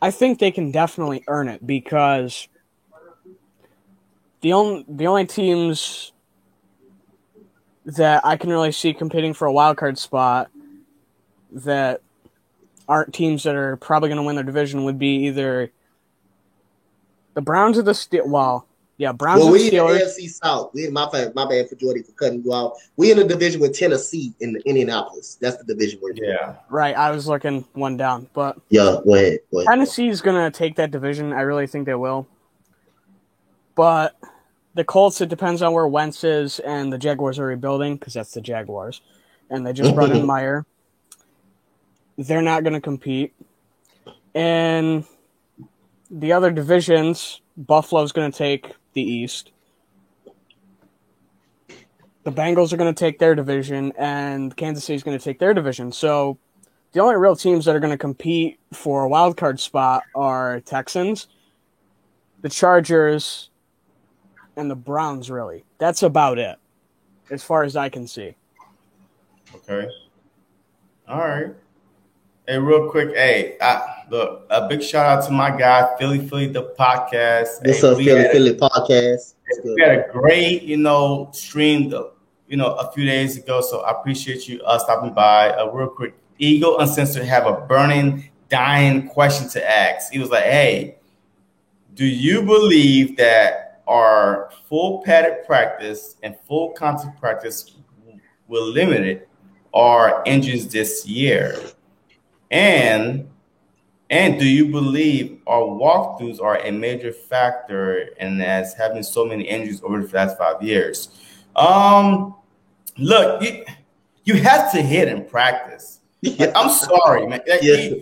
I think they can definitely earn it, because the only teams that I can really see competing for a wild card spot that aren't teams that are probably going to win their division would be either the Browns or the Steelers. Browns and the Steelers. We in the AFC South. My bad for Jordy for cutting you off. We in the division with Tennessee in Indianapolis. That's the division we're in. Yeah. Right. I was looking one down, but go ahead. Tennessee's going to take that division. I really think they will. But the Colts, it depends on where Wentz is, and the Jaguars are rebuilding, because that's the Jaguars. And they just brought in Meyer. They're not going to compete. And the other divisions, Buffalo's going to take the East. The Bengals are going to take their division, and Kansas City's going to take their division. So the only real teams that are going to compete for a wild card spot are Texans, the Chargers, and the Browns, really. That's about it, as far as I can see. Okay. All right. Hey, real quick, look, a big shout out to my guy, Philly the podcast. What's up, Philly podcast? We had a great, stream, a few days ago. So I appreciate you stopping by. Real quick, Eagle Uncensored have a burning, dying question to ask. He was like, "Hey, do you believe that our full padded practice and full contact practice will limit our injuries this year? And do you believe our walkthroughs are a major factor in as having so many injuries over the last 5 years?" Look, you have to hit in practice. Like, I'm sorry, man. Your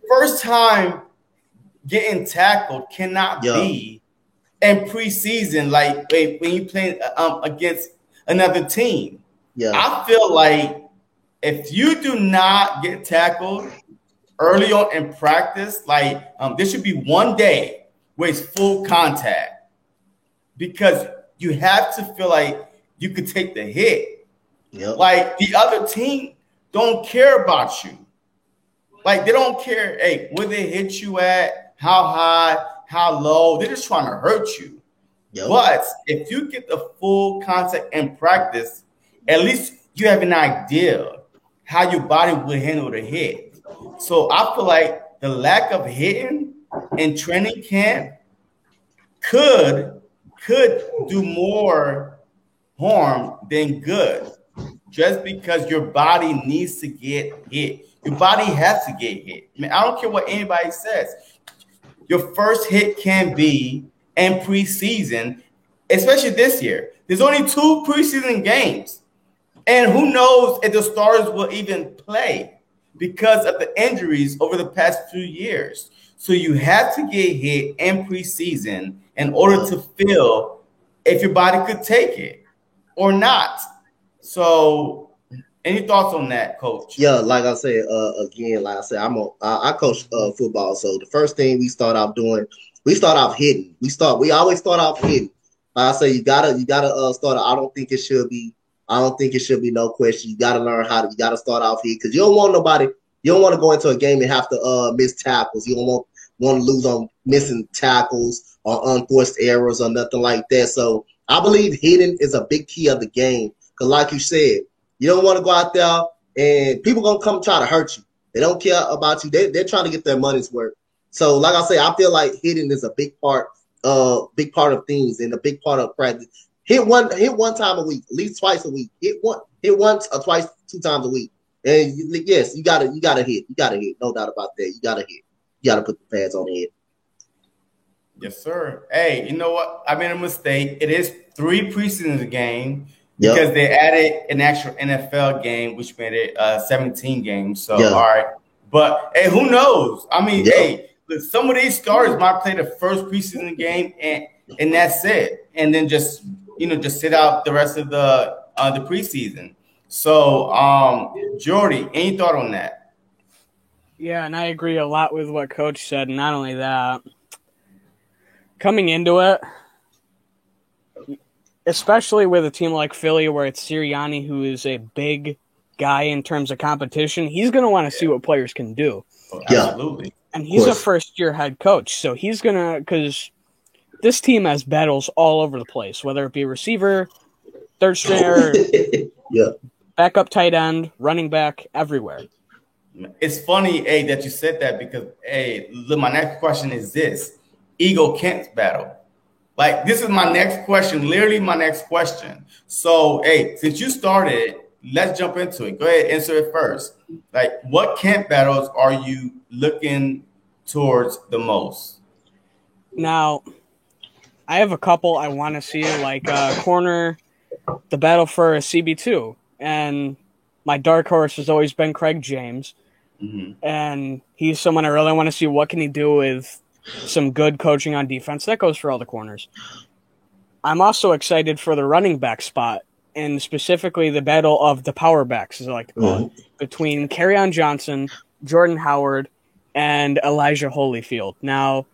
first time getting tackled cannot be in preseason, like when you play against another team. Yeah. I feel like if you do not get tackled early on in practice, there should be one day where it's full contact, because you have to feel like you could take the hit. Yep. Like, the other team don't care about you. Like, they don't care, where they hit you at, how high, how low. They're just trying to hurt you. Yep. But if you get the full contact in practice, at least you have an idea how your body will handle the hit. So I feel like the lack of hitting in training camp could do more harm than good, just because your body needs to get hit. Your body has to get hit. I mean, I don't care what anybody says. Your first hit can be in preseason, especially this year. There's only 2 preseason games. And who knows if the starters will even play because of the injuries over the past few years. So you have to get hit in preseason in order to feel if your body could take it or not. So any thoughts on that, Coach? Yeah, like I said, again, like I said, I coach football. So the first thing we start off doing, we start off hitting. We always start off hitting. Like I say, you gotta start. I don't think it should be no question. You gotta learn you gotta start off hitting, because you don't want nobody. You don't want to go into a game and have to miss tackles. You don't want to lose on missing tackles or unforced errors or nothing like that. So I believe hitting is a big key of the game, because like you said, you don't want to go out there and people going to come try to hurt you. They don't care about you. They're trying to get their money's worth. So like I say, I feel like hitting is a big part of things and a big part of practice. Hit one time a week, at least twice a week. Hit once or twice, 2 times a week. And yes, you gotta hit. You gotta hit. No doubt about that. You gotta hit. You gotta put the pads on the head. Yes, sir. Hey, you know what? I made a mistake. It is 3 preseason games. Because they added an actual NFL game, which made it 17 games. So, all right. But, hey, who knows? I mean, hey, look, some of these starters might play the first preseason game and that's it. And then just sit out the rest of the preseason. So, Jordy, any thought on that? Yeah, and I agree a lot with what Coach said. And not only that, coming into it, especially with a team like Philly where it's Sirianni, who is a big guy in terms of competition, he's going to want to see what players can do. Absolutely. And he's a first-year head coach, so he's going to – because this team has battles all over the place, whether it be receiver, third stringer, backup tight end, running back, everywhere. It's funny, that you said that because, my next question is this. Eagle-Kent battle. Like, this is my next question, literally my next question. So, since you started, let's jump into it. Go ahead, answer it first. Like, what camp battles are you looking towards the most? Now, I have a couple I want to see, like corner, the battle for a CB2. And my dark horse has always been Craig James. Mm-hmm. And he's someone I really want to see what can he do with some good coaching on defense. That goes for all the corners. I'm also excited for the running back spot, and specifically the battle of the power backs, between Kerryon Johnson, Jordan Howard, and Elijah Holyfield. Now,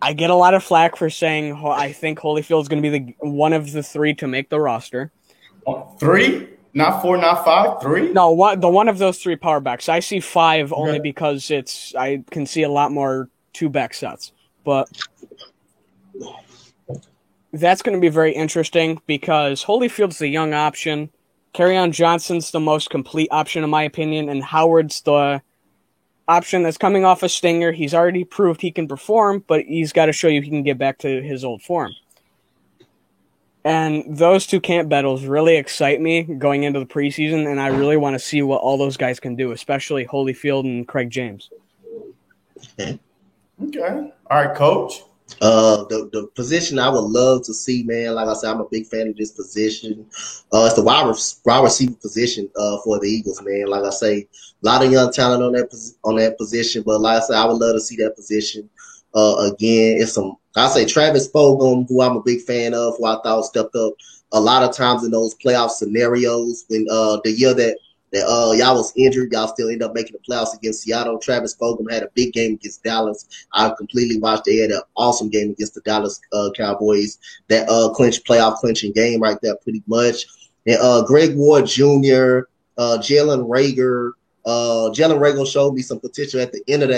I get a lot of flack for saying I think Holyfield is going to be one of the 3 to make the roster. 3? Not 4, not 5, 3? No, the one of those 3 power backs. I see 5 only because I can see a lot more 2-back sets. But that's going to be very interesting because Holyfield's the young option. Kerryon Johnson's the most complete option, in my opinion, and Howard's the option that's coming off a stinger. He's already proved he can perform, but he's got to show you he can get back to his old form. And those 2 camp battles really excite me going into the preseason, and I really want to see what all those guys can do, especially Holyfield and Craig James. Okay. All right, Coach. The position I would love to see, man, like I said, I'm a big fan of this position. It's the wide receiver position for the Eagles, man. Like I say, a lot of young talent on that position, but like I said, I would love to see that position. Again, I say Travis Fulgham, who I'm a big fan of, who I thought stepped up a lot of times in those playoff scenarios. When the year that y'all was injured, y'all still end up making the playoffs against Seattle. Travis Fulgham had a big game against Dallas. I completely watched. They had an awesome game against the Dallas Cowboys. That playoff clinching game right there, pretty much. And Greg Ward Jr., Jalen Reagor. Jalen Reagor showed me some potential at the end of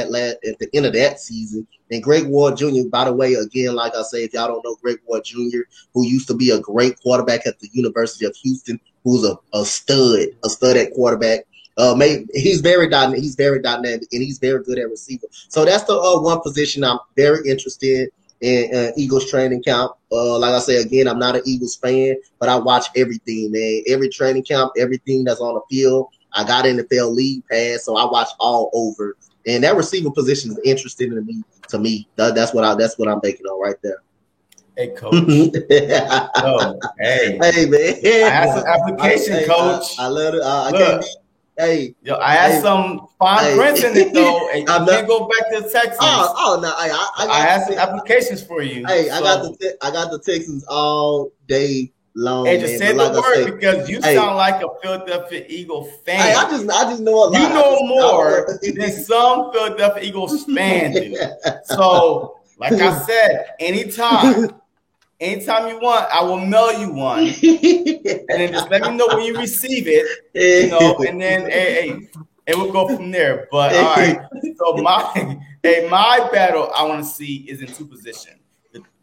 that season. And Greg Ward Jr., by the way, again, like I say, if y'all don't know Greg Ward Jr., who used to be a great quarterback at the University of Houston, who's a stud at quarterback. Maybe he's very dynamic. He's very dynamic, and he's very good at receiver. So that's the one position I'm very interested in Eagles training camp. Like I say again, I'm not an Eagles fan, but I watch everything, man. Every training camp, everything that's on the field. I got NFL League Pass, so I watch all over. And that receiver position is interesting to me. That's what I'm banking on right there. Hey, coach. Oh, hey, man. I had some application, coach. I love it. I can't be. Hey, yo, I had some fine prints in it though, and you can't go back to Texas. Oh no! I had some applications for you. Hey, so. I got the Texans all day long. Hey, just say the word because you sound like a Philadelphia Eagle fan. Hey, I just know a lot. You know more than some Philadelphia Eagles fans do. So, like I said, anytime you want, I will mail you one, and then just let me know when you receive it, and then hey, we'll go from there. But all right, so my battle I want to see is in two positions.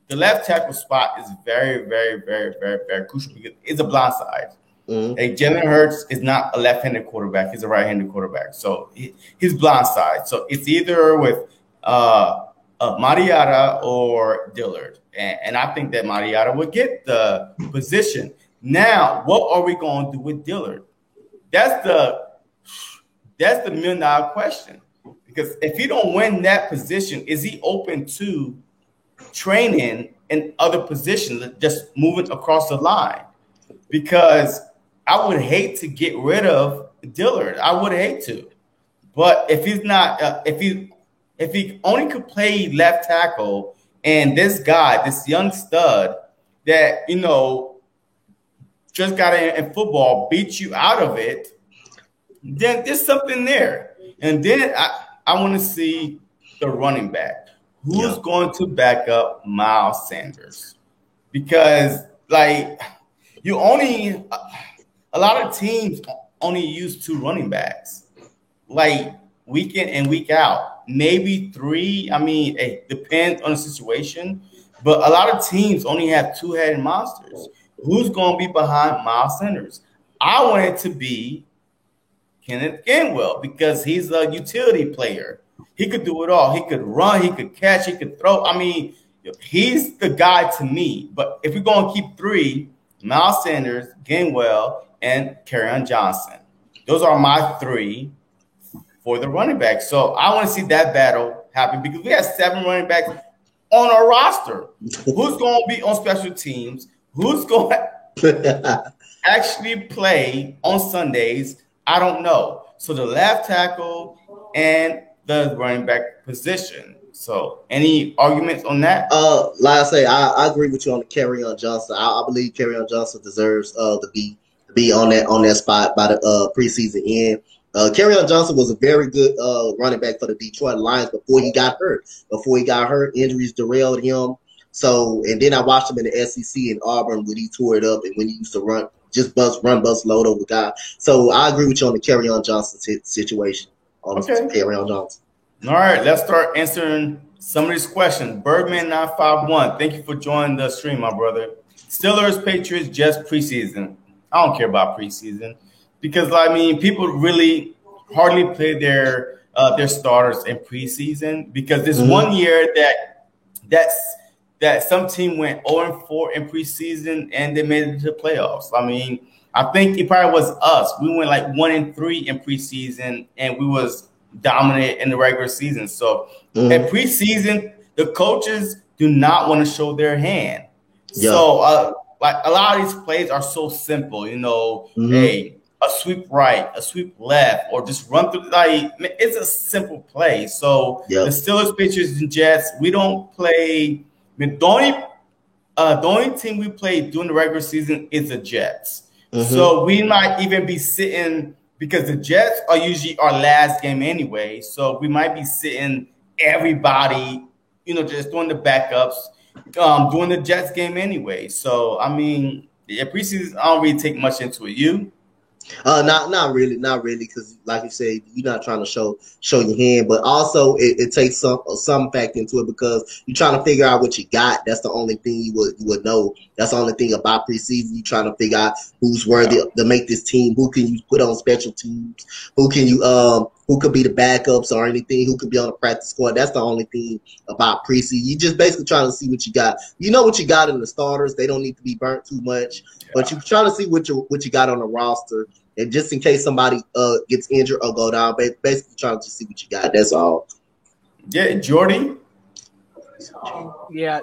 The left tackle spot is very, very, very, very, very crucial because it's a blind side. Mm-hmm. Hey, Jalen Hurts is not a left-handed quarterback; he's a right-handed quarterback. So he's blind side. So it's either with Mariota or Dillard. And I think that Mariota would get the position. Now, what are we going to do with Dillard? That's the $1 million question. Because if he don't win that position, is he open to training in other positions, just moving across the line? Because I would hate to get rid of Dillard. I would hate to. But if he's not, if he only could play left tackle, and this guy, this young stud that, just got in football, beat you out of it, then there's something there. And then I want to see the running back. Who's going to back up Miles Sanders? Because, a lot of teams only use 2 running backs, week in and week out. Maybe 3. I mean, it depends on the situation. But a lot of teams only have 2-headed monsters. Who's going to be behind Miles Sanders? I want it to be Kenneth Gainwell because he's a utility player. He could do it all. He could run. He could catch. He could throw. I mean, he's the guy to me. But if we're going to keep 3, Miles Sanders, Gainwell, and Kerryon Johnson. Those are my 3 for the running back. So I want to see that battle happen because we have 7 running backs on our roster. Who's going to be on special teams? Who's going to actually play on Sundays? I don't know. So the left tackle and the running back position. So any arguments on that? Like I say, I agree with you on the Kerryon Johnson. I believe Kerryon Johnson deserves to be on that spot by the preseason end. Kerryon Johnson was a very good running back for the Detroit Lions before he got hurt. Injuries derailed him. So, and then I watched him in the SEC in Auburn when he tore it up and when he used to run bust load over guy. So I agree with you on the Kerryon Johnson situation. Kerryon Johnson. All right, let's start answering some of these questions. Birdman951, thank you for joining the stream, my brother. Steelers, Patriots, just preseason. I don't care about preseason because people really hardly play their starters in preseason because there's one year that some team went 0-4 in preseason and they made it to the playoffs. I think it probably was us. We went 1-3 in preseason and we was dominant in the regular season. So at preseason, the coaches do not want to show their hand. Yeah. So a lot of these plays are so simple, hey, a sweep right, a sweep left, or just run through. It's a simple play. So the Steelers, Patriots, and Jets, we don't play. The only team we play during the regular season is the Jets. So we might even be sitting because the Jets are usually our last game anyway. So we might be sitting everybody, just doing the backups, doing the Jets game anyway. So, preseason, I don't really take much into it. You? Not really, because like you said, you're not trying to show your hand, but also it takes some fact into it because you're trying to figure out what you got. That's the only thing you would know. That's the only thing about preseason. You trying to figure out who's worthy to make this team. Who can you put on special teams? Who could be the backups or anything? Who could be on the practice squad? That's the only thing about preseason. You just basically trying to see what you got. You know what you got in the starters. They don't need to be burnt too much, but you're trying to see what you got on the roster. And just in case somebody gets injured or go down, basically trying to see what you got. That's all. Yeah, Jordy. Yeah,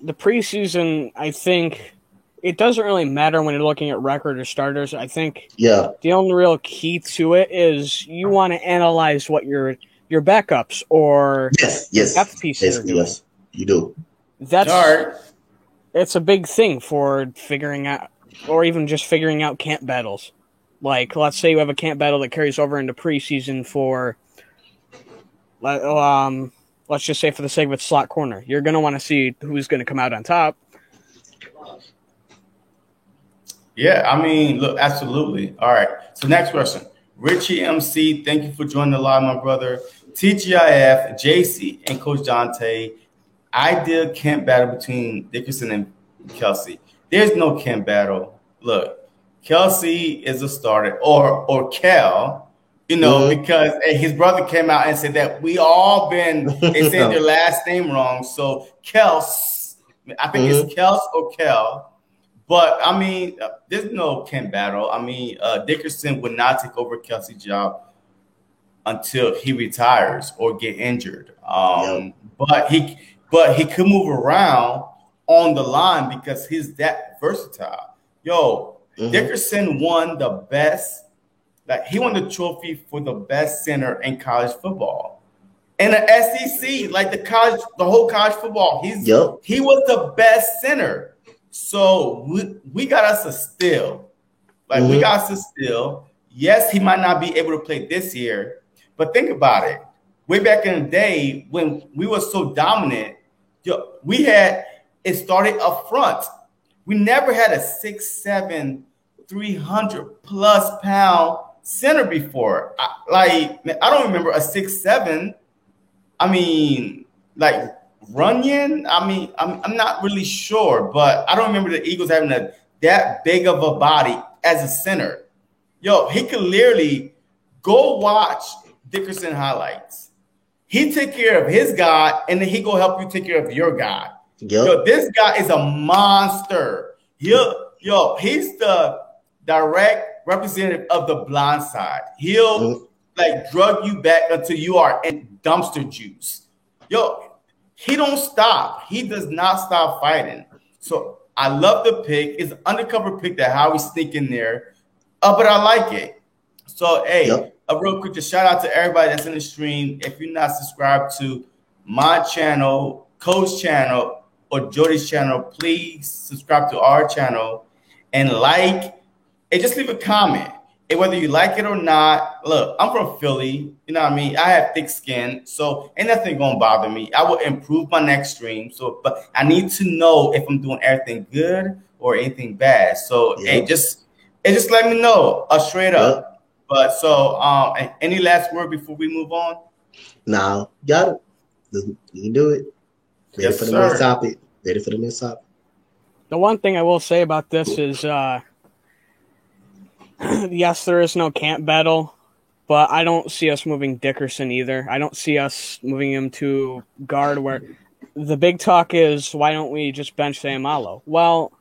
the preseason, I think it doesn't really matter when you're looking at record or starters. I think the only real key to it is you want to analyze what your backups or depth pieces are doing. Yes, you do. It's a big thing for figuring out, or even just figuring out camp battles. Like, let's say you have a camp battle that carries over into preseason for, let's just say for the sake of its slot corner. You're going to want to see who's going to come out on top. Yeah, I mean, look, absolutely. All right. So next question. Richie MC, thank you for joining the live, my brother. TGIF, JC, and Coach Dante. Ideal camp battle between Dickerson and Kelsey. There's no camp battle. Look, Kelsey is a starter, or Kel, because his brother came out and said that we all they said their last name wrong. So Kels, I think it's Kels or Kel. But, I mean, there's no camp battle. I mean, Dickerson would not take over Kelsey's job until he retires or get injured. But he could move around on the line because he's that versatile. Dickerson won the best. Like, he won the trophy for the best center in college football. In the SEC, like the whole college football, he was the best center. So we got us a steal. Like, we got us a steal. Yes, he might not be able to play this year, but think about it. Way back in the day when we were so dominant, it started up front. We never had a 6'7", 300+ pound center before. I don't remember a 6'7". I mean, like Runyon. I mean, I'm not really sure, but I don't remember the Eagles having that big of a body as a center. He could literally go watch Dickerson highlights. He take care of his guy, and then he go help you take care of your guy. This guy is a monster. He's the direct representative of the blind side. He'll drug you back until you are in dumpster juice. He don't stop. He does not stop fighting. So I love the pick. It's an undercover pick that Howie sneak in there, but I like it. So real quick, just shout out to everybody that's in the stream. If you're not subscribed to my channel, Coach's channel, or Jody's channel, please subscribe to our channel and and just leave a comment. And whether you like it or not, look, I'm from Philly. You know what I mean? I have thick skin, so ain't nothing gonna bother me. I will improve my next stream. But I need to know if I'm doing everything good or anything bad. So just let me know straight up. But any last word before we move on? No, got it. You can do it. Ready for the next topic. Ready for the next topic. The one thing I will say about this is, yes, there is no camp battle, but I don't see us moving Dickerson either. I don't see us moving him to guard, where the big talk is, why don't we just bench Sayamalo? Well,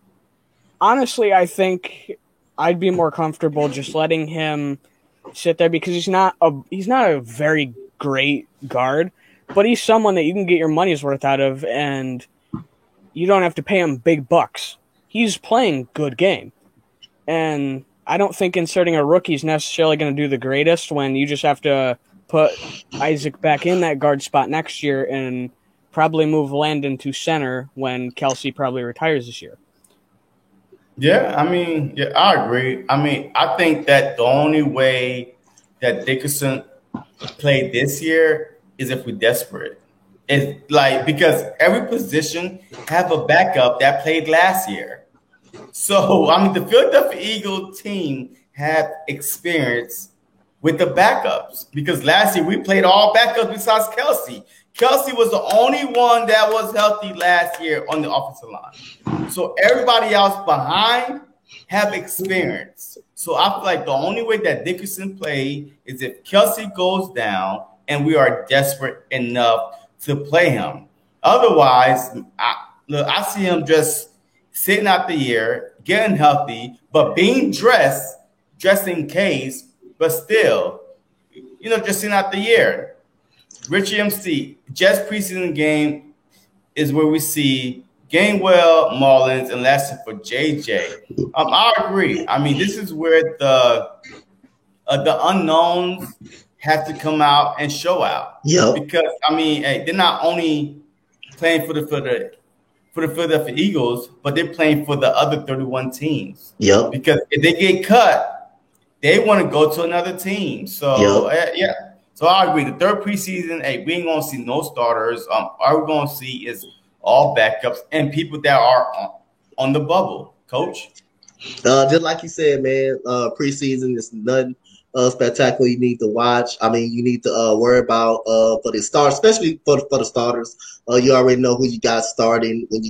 honestly, I think I'd be more comfortable just letting him sit there because he's not a very great guard, but he's someone that you can get your money's worth out of, and you don't have to pay him big bucks. He's playing good game, and I don't think inserting a rookie is necessarily going to do the greatest when you just have to put Isaac back in that guard spot next year and probably move Landon to center when Kelsey probably retires this year. Yeah, I mean, I agree. I mean, I think that the only way that Dickerson played this year is if we're desperate. It's because every position have a backup that played last year. So, I mean, the Philadelphia Eagles team had experience with the backups because last year we played all backups besides Kelce. Kelce was the only one that was healthy last year on the offensive line. So everybody else behind have experience. So I feel like the only way that Dickerson played is if Kelce goes down and we are desperate enough to play him. Otherwise, I see him just sitting out the year, getting healthy, but being dressed in case, but still, just sitting out the year. Richie MC, just preseason game is where we see Gainwell, Mullins, and last year for JJ. I agree. I mean, this is where the unknowns have to come out and show out. Yeah. Because I mean, they're not only playing for the Philadelphia Eagles, but they're playing for the other 31 teams. Yep. Because if they get cut, they want to go to another team. So yeah. So I agree. The third preseason, we ain't gonna see no starters. All we're gonna see is all backups and people that are on the bubble. Coach, just like you said, man, preseason is nothing spectacular you need to watch. I mean, you need to worry about for the stars, especially for the starters. You already know who you got starting when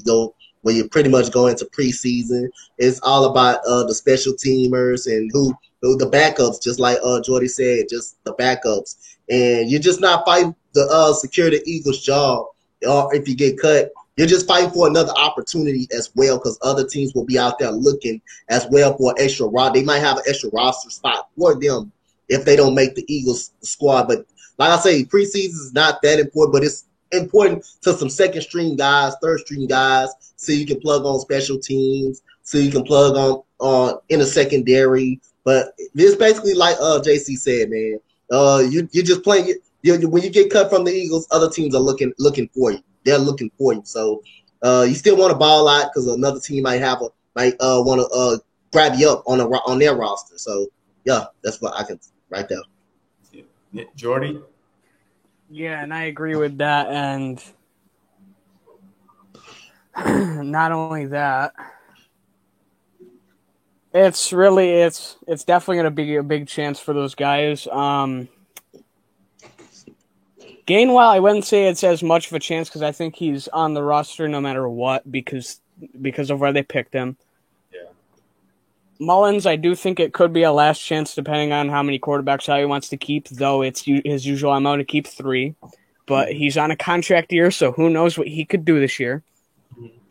you pretty much go into preseason. It's all about the special teamers and who the backups, just like Jordy said, just the backups. And you're just not fighting to secure the Eagles' job, or if you get cut, you're just fighting for another opportunity as well, because other teams will be out there looking as well for an extra rod. They might have an extra roster spot for them if they don't make the Eagles squad. But like I say, preseason is not that important, but it's important to some second string guys, third string guys, so you can plug on special teams, so you can plug on in a secondary. But it's basically like JC said, man. You're just playing. When you get cut from the Eagles, other teams are looking for you. They're looking for you. So you still want to ball out because another team might want to grab you up on their roster. So yeah, that's what I can right there. Yeah. Jordy. Yeah, and I agree with that. And not only that, it's definitely going to be a big chance for those guys. Gainwell, I wouldn't say it's as much of a chance because I think he's on the roster no matter what because of where they picked him. Yeah. Mullins, I do think it could be a last chance depending on how many quarterbacks he wants to keep, though it's his usual amount to keep 3. But he's on a contract year, so who knows what he could do this year.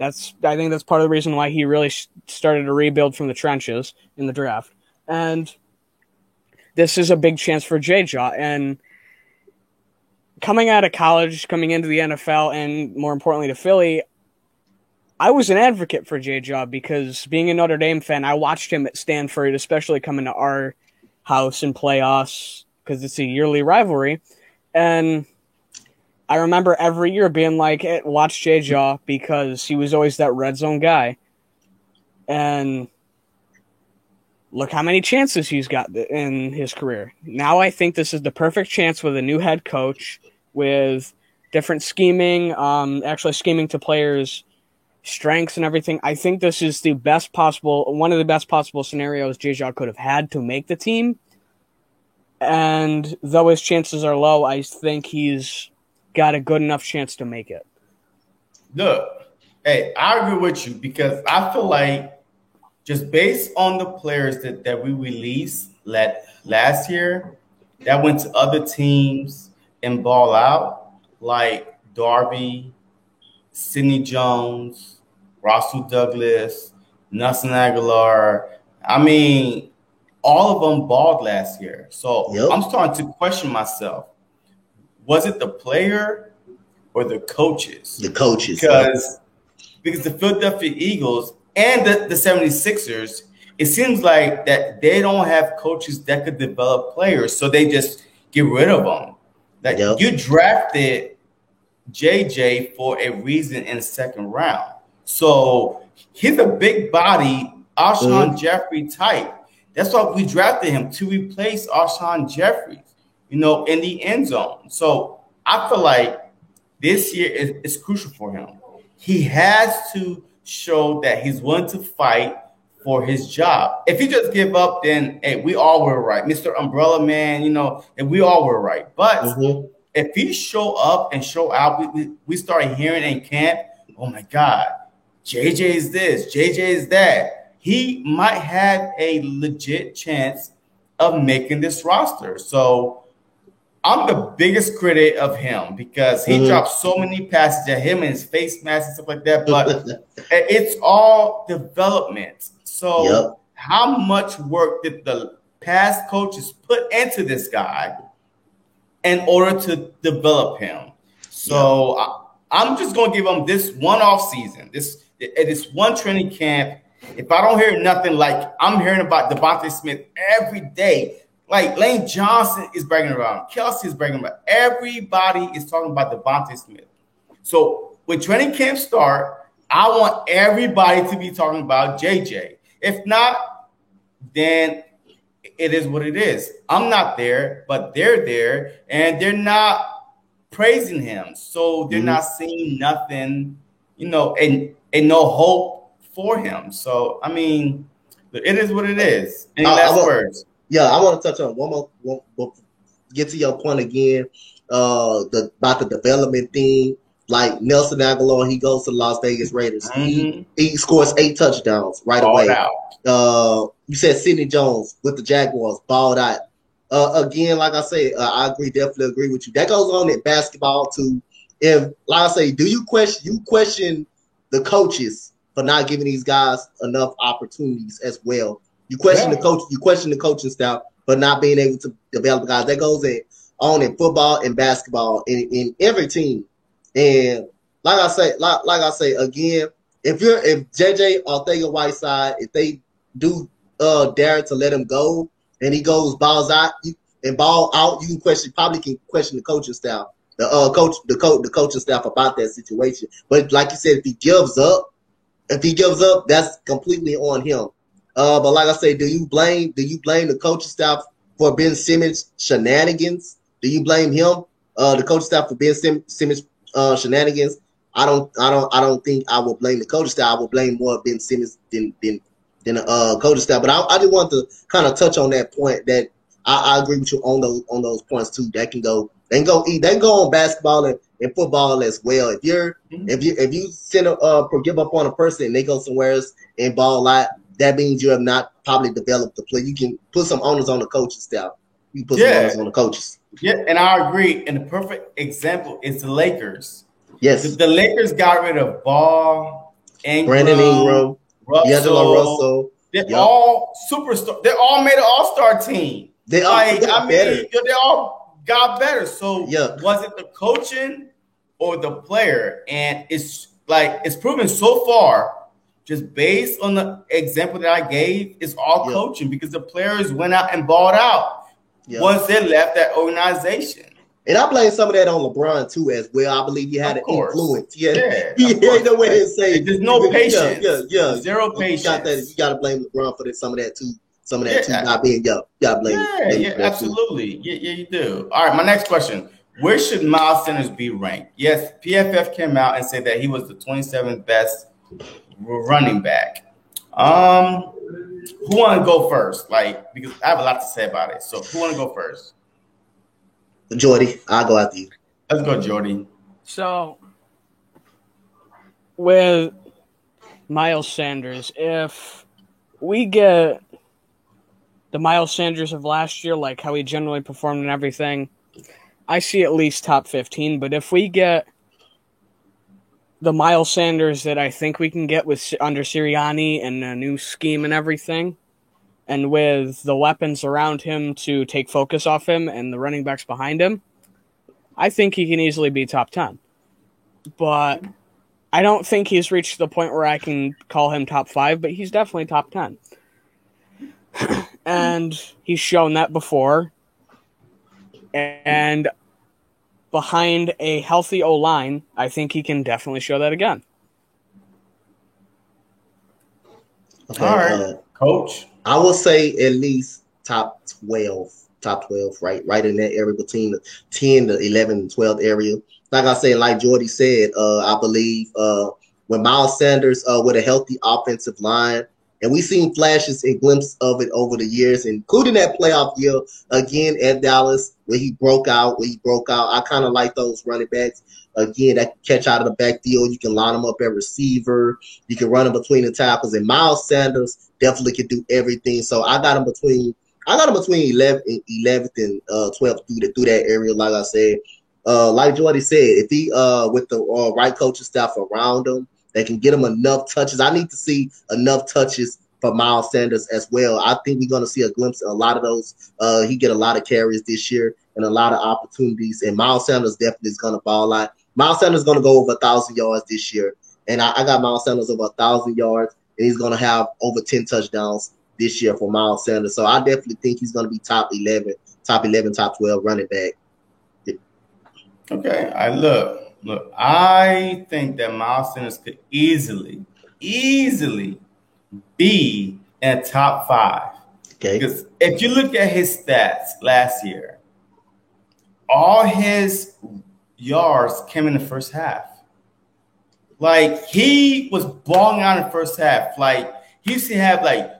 I think that's part of the reason why he really started to rebuild from the trenches in the draft. And this is a big chance for J-Jaw. And coming out of college, coming into the NFL, and more importantly to Philly, I was an advocate for J-Jaw because being a Notre Dame fan, I watched him at Stanford, especially coming to our house and playoffs because it's a yearly rivalry. And I remember every year being like, hey, watch J-Jaw because he was always that red zone guy. And look how many chances he's got in his career. Now I think this is the perfect chance with a new head coach, with different scheming, actually scheming to players' strengths and everything. I think this is one of the best possible scenarios J-Jaw could have had to make the team. And though his chances are low, I think he's got a good enough chance to make it. Look, hey, I agree with you because I feel like just based on the players that we released last year that went to other teams and ball out, like Darby, Sidney Jones, Russell Douglas, Nelson Aguilar. I mean, all of them balled last year. So yep. I'm starting to question myself. Was it the player or the coaches? The coaches. Because the Philadelphia Eagles and the 76ers, it seems like that they don't have coaches that could develop players, so they just get rid of them. Like yep. You drafted JJ for a reason in the second round. So he's a big body, Alshon Jeffrey type. That's why we drafted him, to replace Alshon Jeffrey, in the end zone. So I feel like this year is crucial for him. He has to showed that he's willing to fight for his job. If he just give up, then hey, we all were right. Mr. Umbrella Man, and we all were right. But if he show up and show out, we start hearing in camp, oh my God, JJ is this, JJ is that. He might have a legit chance of making this roster. So I'm the biggest critic of him because he dropped so many passes at him and his face mask and stuff like that. But it's all development. So how much work did the past coaches put into this guy in order to develop him? So I'm just going to give him this one off season, this one training camp. If I don't hear nothing, like I'm hearing about Devontae Smith every day, like Lane Johnson is bragging around, Kelsey is bragging about, everybody is talking about Devontae Smith. So when training camp start, I want everybody to be talking about JJ. If not, then it is what it is. I'm not there, but they're there, and they're not praising him. So they're not seeing nothing, and no hope for him. So, I mean, it is what it is. Any last words? Yeah, I want to touch on one more, get to your point again, about the development thing. Like Nelson Aguilar, he goes to the Las Vegas Raiders. He scores 8 touchdowns right away. You said Sidney Jones with the Jaguars, balled out. Again, like I say, I definitely agree with you. That goes on in basketball too. If, like I say, do you question the coaches for not giving these guys enough opportunities as well? You question the coach, you question the coaching staff for not being able to develop guys. That goes on in football and basketball in every team. And like I say again, if JJ Arcega-Whiteside, if they do dare to let him go and he balls out, you can probably question the coaching staff, the coaching staff about that situation. But like you said, if he gives up, that's completely on him. But like I say, do you blame the coaching staff for Ben Simmons' shenanigans? Do you blame him, the coaching staff, for Ben Simmons' shenanigans? I don't think I will blame the coaching staff. I will blame more Ben Simmons than the coaching staff. But I just want to kind of touch on that point that I agree with you on those points too. They can go on basketball and football as well. If you give up on a person and they go somewhere else and ball out, that means you have not probably developed the play. You can put some onus on the coaching staff. You put some onus on the coaches. Yeah, and I agree. And the perfect example is the Lakers. Yes. The Lakers got rid of Ball, Brandon Ingram, Russell. They're all superstars. They all made an all-star team. They all got better. So was it the coaching or the player? And it's proven so far, just based on the example that I gave, it's all coaching because the players went out and balled out once they left that organization. And I blame some of that on LeBron too, as well. I believe he had an influence. He ain't no way to say there's no patience. Zero patience. You got to blame LeBron for some of that too. Some of that too not being You got to blame. Absolutely. Yeah, you do. All right, my next question: where should Miles Sanders be ranked? Yes, PFF came out and said that he was the 27th best running back. Who want to go first? Because I have a lot to say about it. So who want to go first? Jordy, I'll go after you. Let's go, Jordy. So with Miles Sanders, if we get the Miles Sanders of last year, like how he generally performed and everything, I see at least top 15. But if we get the Miles Sanders that I think we can get under Sirianni and a new scheme and everything, and with the weapons around him to take focus off him and the running backs behind him, I think he can easily be top 10. But I don't think he's reached the point where I can call him top 5, but he's definitely top 10. And he's shown that before. And behind a healthy O-line, I think he can definitely show that again. Okay, all right, Coach. I will say at least top 12, right in that area between the 10, the 11, and 12 area. Like I said, like Jordy said, I believe with Miles Sanders with a healthy offensive line. And we've seen flashes and glimpses of it over the years, including that playoff year again at Dallas where he broke out. I kind of like those running backs again that can catch out of the backfield. You can line them up at receiver. You can run them between the tackles. And Miles Sanders definitely can do everything. So I got him between 11th and 12th through that area. Like I said, like Jordy said, if he with the right coaching staff around him, they can get him enough touches. I need to see enough touches for Miles Sanders as well. I think we're going to see a glimpse of a lot of those. He get a lot of carries this year and a lot of opportunities. And Miles Sanders definitely is going to ball out. Miles Sanders is going to go over 1,000 yards this year. And I got Miles Sanders over 1,000 yards. And he's going to have over 10 touchdowns this year for Miles Sanders. So I definitely think he's going to be top 11, top 12 running back. Okay, Look, I think that Miles Sanders could easily be in a top 5. Okay. Because if you look at his stats last year, all his yards came in the first half. Like, he was balling out in the first half. Like, he used to have like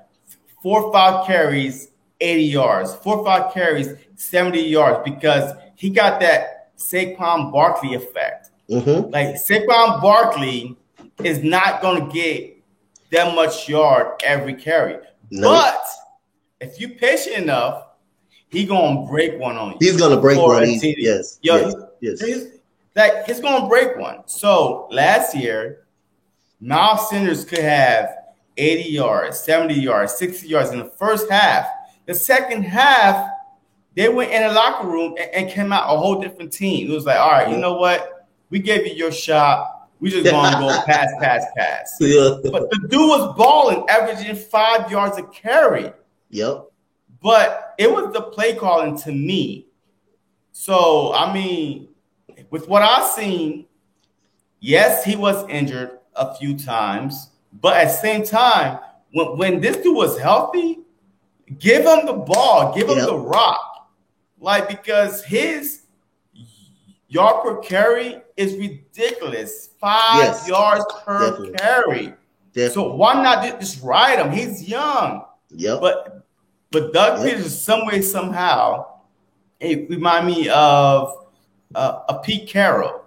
4 or 5 carries, 80 yards, 4 or 5 carries, 70 yards, because he got that Saquon Barkley effect. Mm-hmm. Like, Saquon Barkley is not going to get that much yard every carry. No. But if you patient enough, he's going to break one on you. He's going to break one. Yes. Yes. He's going to break one. So last year, Miles Sanders could have 80 yards, 70 yards, 60 yards in the first half. The second half, they went in the locker room and came out a whole different team. It was like, all right, you know what? We gave you your shot. We just going to go pass. Yeah. But the dude was balling, averaging 5 yards a carry. Yep. But it was the play calling to me. So, I mean, with what I've seen, yes, he was injured a few times. But at the same time, when this dude was healthy, give him the ball. Give him the rock. Like, because his yard per carry is ridiculous. 5 yards per carry. Definitely. So why not just ride him? He's young. Yep. But Doug Peters, some way, somehow, it reminded me of a Pete Carroll.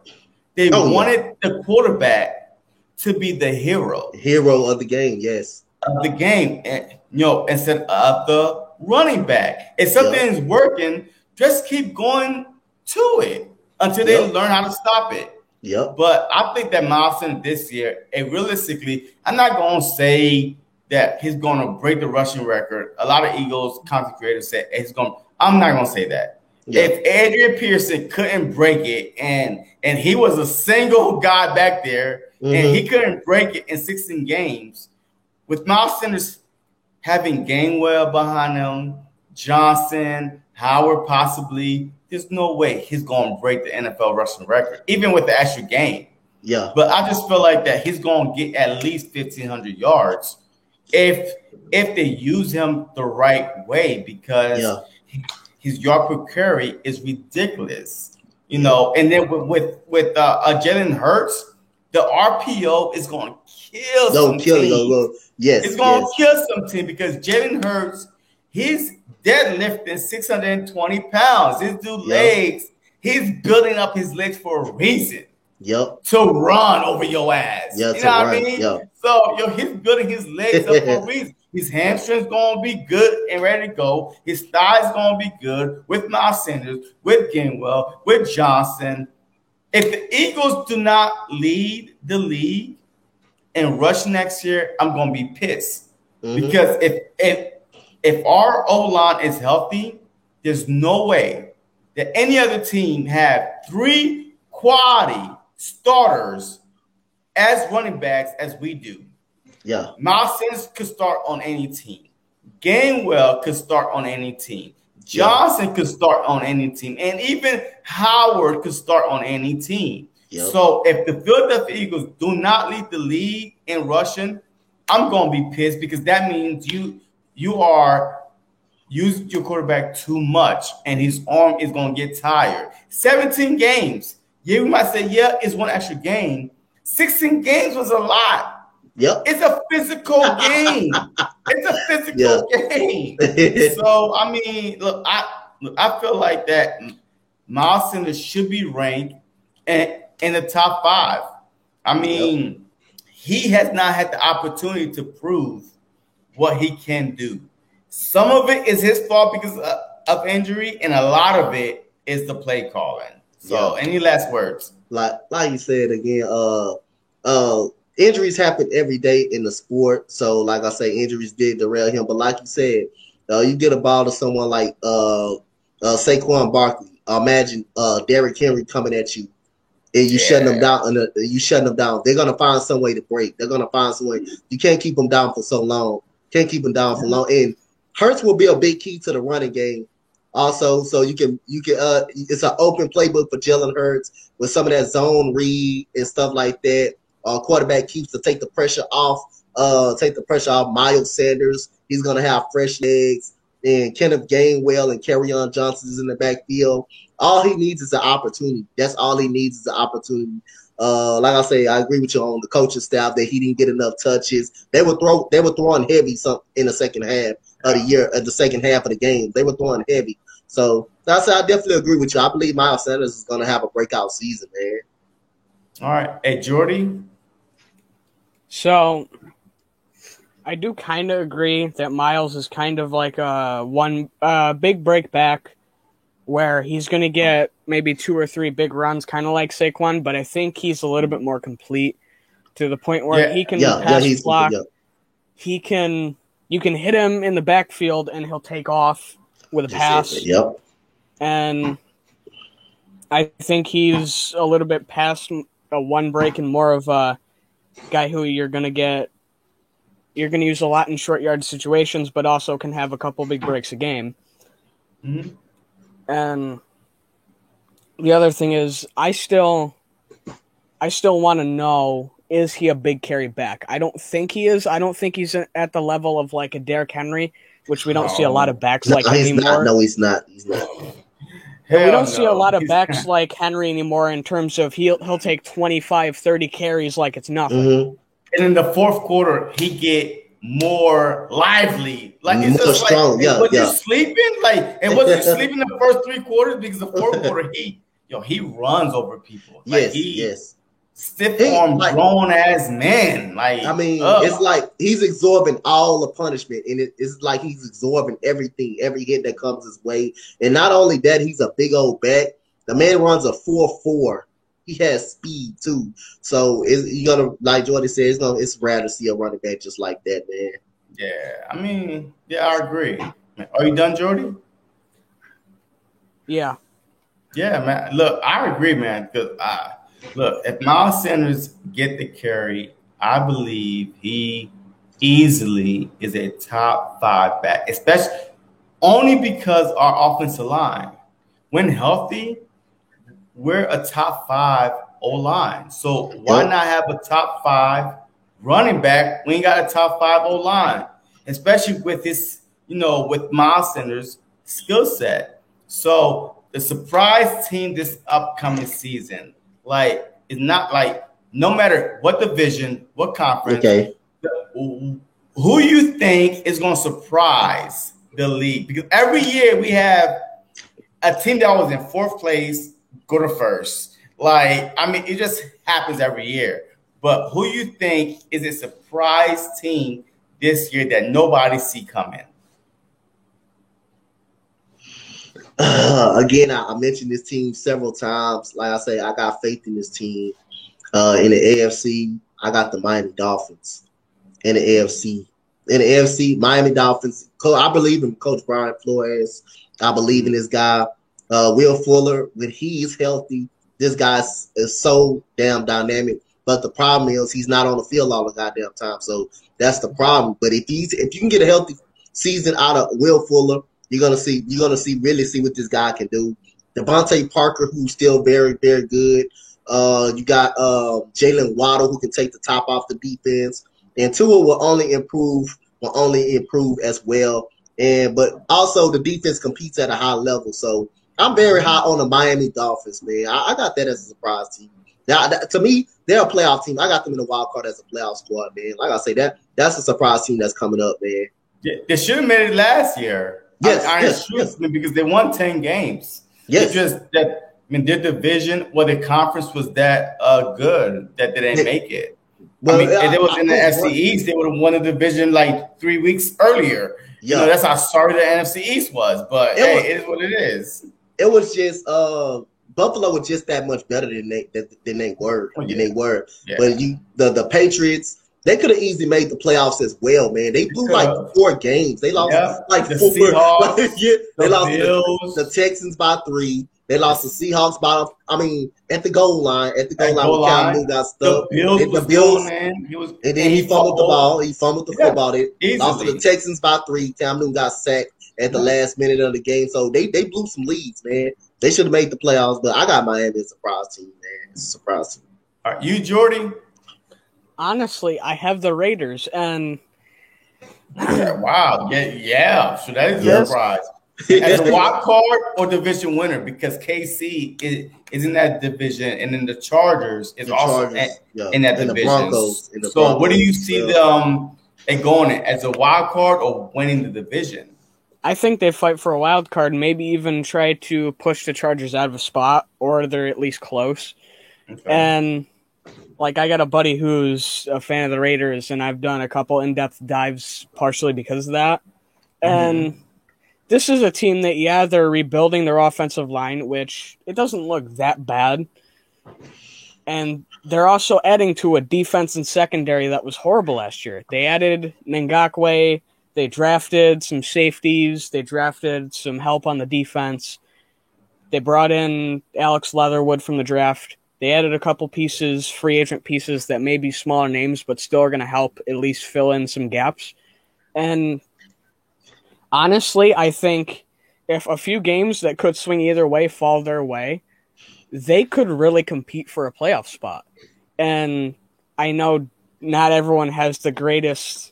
They wanted the quarterback to be the hero of the game. Yes, of the game, and, instead of the running back. If something is working, just keep going to it until they learn how to stop it. Yep. But I think that Miles Sanders this year, and realistically, I'm not going to say that he's going to break the rushing record. A lot of Eagles content creators say he's going. I'm not going to say that. Yeah. If Adrian Peterson couldn't break it, and he was a single guy back there, and he couldn't break it in 16 games, with Miles Sanders having Gainwell behind him, Johnson, Howard possibly, there's no way he's going to break the NFL rushing record, even with the extra game. Yeah. But I just feel like that he's going to get at least 1,500 yards if they use him the right way, because his yard per carry is ridiculous, And then with Jalen Hurts, the RPO is going to kill some teams. Yes, it's going to kill some team, because Jalen Hurts, he's deadlifting 620 pounds. His dude legs, he's building up his legs for a reason. Yep. To run over your ass. Yeah, you know what I mean? Yep. So he's building his legs up for a reason. His hamstrings gonna be good and ready to go. His thighs gonna be good with Miles Sanders, with Gainwell, with Johnson. If the Eagles do not lead the league in rush next year, I'm gonna be pissed. Because if our O-line is healthy, there's no way that any other team have 3 quality starters as running backs as we do. Yeah. Miles Sanders could start on any team. Gainwell could start on any team. Johnson could start on any team. And even Howard could start on any team. Yep. So if the Philadelphia Eagles do not lead the league in rushing, I'm going to be pissed, because that means you are using your quarterback too much and his arm is going to get tired. 17 games. Yeah, we might say, it's one extra game. 16 games was a lot. Yep. It's a physical game. It's a physical game. So, I mean, look, I feel like that Miles Sanders should be ranked in the top 5. I mean, he has not had the opportunity to prove what he can do. Some of it is his fault because of injury, and a lot of it is the play calling. So, any last words? Like you said again, injuries happen every day in the sport. So, like I say, injuries did derail him. But like you said, you get a ball to someone like Saquon Barkley. Imagine Derrick Henry coming at you, and you shutting them down. They're gonna find some way to break. They're gonna find some way. You can't keep them down for so long. And Hurts will be a big key to the running game. Also, so you can it's an open playbook for Jalen Hurts with some of that zone read and stuff like that. Quarterback keeps to take the pressure off Miles Sanders. He's gonna have fresh legs, and Kenneth Gainwell and Kerryon Johnson is in the backfield. All he needs is an opportunity. That's all he needs is an opportunity. Like I say, I agree with you on the coaching staff that he didn't get enough touches. They were throwing heavy in the second half of the year, the second half of the game. They were throwing heavy. So I definitely agree with you. I believe Miles Sanders is going to have a breakout season, man. All right. Hey, Jordy? So I do kind of agree that Miles is kind of like one big break back where he's going to get maybe 2 or 3 big runs, kind of like Saquon, but I think he's a little bit more complete to the point where he can pass block. You can hit him in the backfield and he'll take off with a pass. Yep. And I think he's a little bit past a one break and more of a guy who you're going to use a lot in short yard situations, but also can have a couple big breaks a game. Mm-hmm. And the other thing is, I still want to know, is he a big carry back? I don't think he is. I don't think he's at the level of like a Derrick Henry, which we don't see a lot of backs like anymore. No, he's not. He's not. We don't see a lot of backs like Henry anymore in terms of he'll take 25, 30 carries like it's nothing. Mm-hmm. And in the fourth quarter, he get more lively. Like it's more just strong. like, was he sleeping? Like, and was he sleeping the first 3 quarters? Because the fourth quarter, he runs over people. Like, yes. Stiff arm, grown ass man. Like, I mean, it's like he's absorbing all the punishment, and it's like he's absorbing everything, every hit that comes his way. And not only that, he's a big old back. The man runs a 4.4. He has speed too. So you're gonna, like Jordy said, it's rare to see a running back just like that, man. Yeah, I mean, I agree. Are you done, Jordy? Yeah. Yeah, man. Look, I agree, man. Because look, if Miles Sanders get the carry, I believe he easily is a top 5 back, especially only because our offensive line, when healthy, we're a top 5 O-line. So why not have a top 5 running back when you got a top 5 O-line, especially with his, with Miles Sanders' skill set. So the surprise team this upcoming season, like, it's not like no matter what division, what conference, who you think is going to surprise the league? Because every year we have a team that was in 4th place go to 1st. Like, I mean, it just happens every year. But who you think is a surprise team this year that nobody see coming? Again, I mentioned this team several times. Like I say, I got faith in this team. In the AFC, I got the Miami Dolphins. In the AFC, Miami Dolphins. I believe in Coach Brian Flores. I believe in this guy. Will Fuller, when he's healthy, this guy is so damn dynamic. But the problem is he's not on the field all the goddamn time. So that's the problem. But if you can get a healthy season out of Will Fuller, you're gonna really see what this guy can do. Devontae Parker, who's still very, very good. You got Jalen Waddle, who can take the top off the defense, and Tua will only improve as well. But also the defense competes at a high level. So I'm very high on the Miami Dolphins, man. I got that as a surprise team. Now, to me, they're a playoff team. I got them in the wild card as a playoff squad, man. Like I say, that's a surprise team that's coming up, man. Yeah, they should have made it last year. Yes. Because they won 10 games. Yes. It's just that their division or the conference was that good that they didn't make it. Well, if it was in the NFC East, they would have won the division like 3 weeks earlier. Yeah. That's how sorry the NFC East was. But it is what it is. It was just Buffalo was just that much better than they were. Yeah. But the Patriots, they could have easily made the playoffs as well, man. They blew like 4 games. They lost like the 4. Seahawks, they lost the Texans by 3. They lost the Seahawks at the goal line. At the goal line, Cam Newton got stuck. The Bills, and then he fumbled the ball. He fumbled the football. They lost to the Easily. Texans by 3. Cam Newton got sacked at the last minute of the game. So they blew some leads, man. They should have made the playoffs, but I got Miami as a surprise team, man. It's a surprise team. All right, you, Jordy? Honestly, I have the Raiders, and wow, yeah. So that is a surprise. As a wild card or division winner, because KC is in that division, and then the Chargers is also in that division. Broncos, so, where do you see them going as a wild card or winning the division? I think they fight for a wild card, maybe even try to push the Chargers out of a spot, or they're at least close. Okay. And I got a buddy who's a fan of the Raiders, and I've done a couple in-depth dives partially because of that. And this is a team that, they're rebuilding their offensive line, which it doesn't look that bad. And they're also adding to a defense and secondary that was horrible last year. They added Ngakoue. They drafted some safeties. They drafted some help on the defense. They brought in Alex Leatherwood from the draft. They added a couple pieces, free agent pieces that may be smaller names, but still are going to help at least fill in some gaps. And honestly, I think if a few games that could swing either way fall their way, they could really compete for a playoff spot. And I know not everyone has the greatest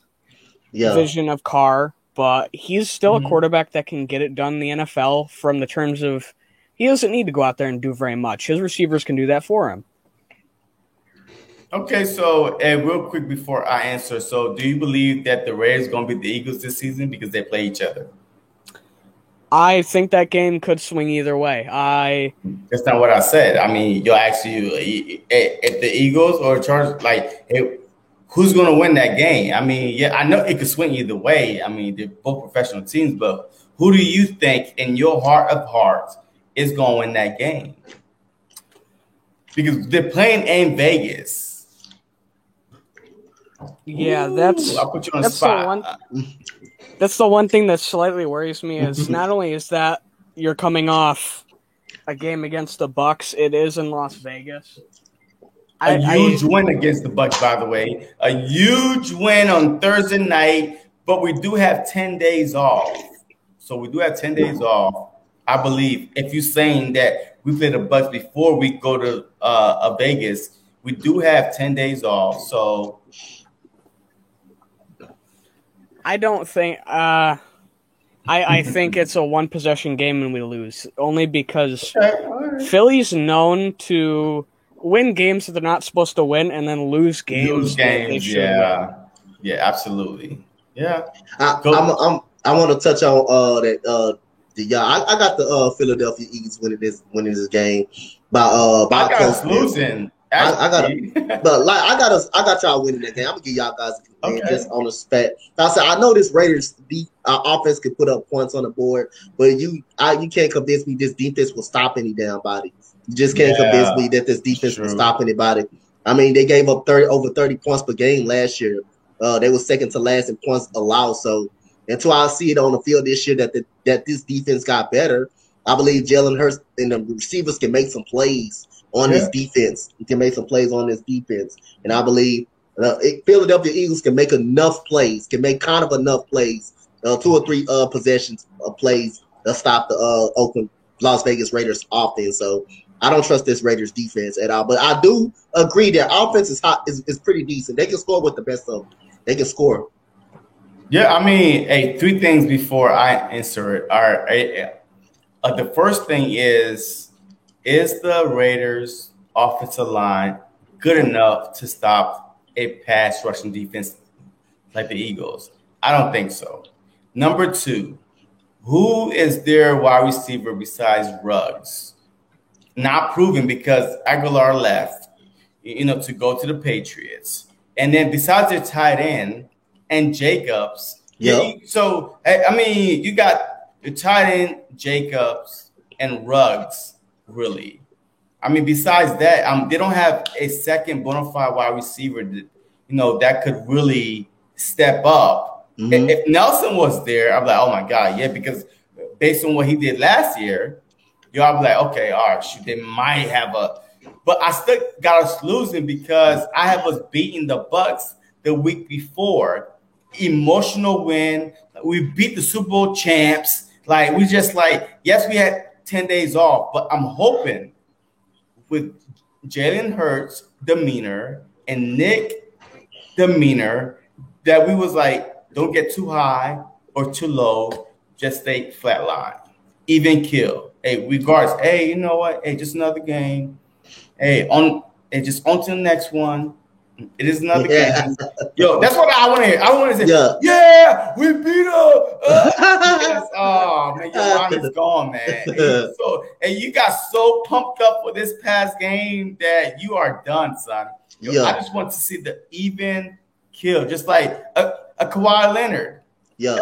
vision of Carr, but he's still a quarterback that can get it done in the NFL from the terms of he doesn't need to go out there and do very much. His receivers can do that for him. Okay, so real quick before I answer, so do you believe that the Raiders are going to beat the Eagles this season because they play each other? I think that game could swing either way. That's not what I said. I mean, you'll ask you if the Eagles or Chargers, who's going to win that game? I mean, I know it could swing either way. I mean, they're both professional teams, but who do you think in your heart of hearts is going to win that game? Because they're playing in Vegas. Yeah, I'll put you on the spot. That's the one thing that slightly worries me is not only is that you're coming off a game against the Bucs, it is in Las Vegas. A huge win against the Bucs, by the way. A huge win on Thursday night, but we do have 10 days off. So we do have 10 days off. I believe if you're saying that we play the Bucs before we go to Vegas, we do have 10 days off. So I don't think I think it's a one possession game and we lose, only because Philly's known to win games that they're not supposed to win and then lose games that they should win. Yeah, absolutely. Yeah. I want to touch on that. I got the Philadelphia Eagles winning this game by I got us losing. I got y'all winning that game. I'm gonna give y'all guys a game just on the spec. I said I know this Raiders offense can put up points on the board, but you can't convince me this defense will stop any damn body. You just can't convince me that this defense will stop anybody. I mean, they gave up over 30 points per game last year. They were second to last in points allowed. So until I see it on the field this year that this defense got better, I believe Jalen Hurts and the receivers can make some plays on this defense. He can make some plays on this defense. And I believe Philadelphia Eagles can make enough plays, can make kind of enough plays, 2 or 3 possessions of plays to stop the Las Vegas Raiders offense. So I don't trust this Raiders defense at all. But I do agree their offense is pretty decent. They can score with the best of them. They can score. Yeah, I mean, 3 things before I answer it. All right. The first thing is the Raiders offensive line good enough to stop a pass rushing defense like the Eagles? I don't think so. Number two, who is their wide receiver besides Ruggs? Not proven because Aguilar left, to go to the Patriots. And then besides their tight end and Jacobs, so I mean, you got your tight end, Jacobs, and Ruggs, really. I mean, besides that, they don't have a second bona fide wide receiver that could really step up. Mm-hmm. If Nelson was there, I'm like, oh my God, yeah, because based on what he did last year, y'all be like, okay, all right, shoot, they might have but I still got us losing because I have us beating the Bucks the week before. Emotional win. We beat the Super Bowl champs. Like, we just yes, we had 10 days off, but I'm hoping with Jalen Hurts' demeanor and Nick demeanor that we was like, don't get too high or too low, just stay flatline, even kill. Hey, regardless, hey, you know what? Hey, just another game. Hey, just on to the next one. It is another game. Yo, that's what I want to hear. I want to say, yeah, we beat up. Yes. Oh, man, your mind is gone, man. And you got so pumped up for this past game that you are done, son. I just want to see the even kill, just like a Kawhi Leonard. Your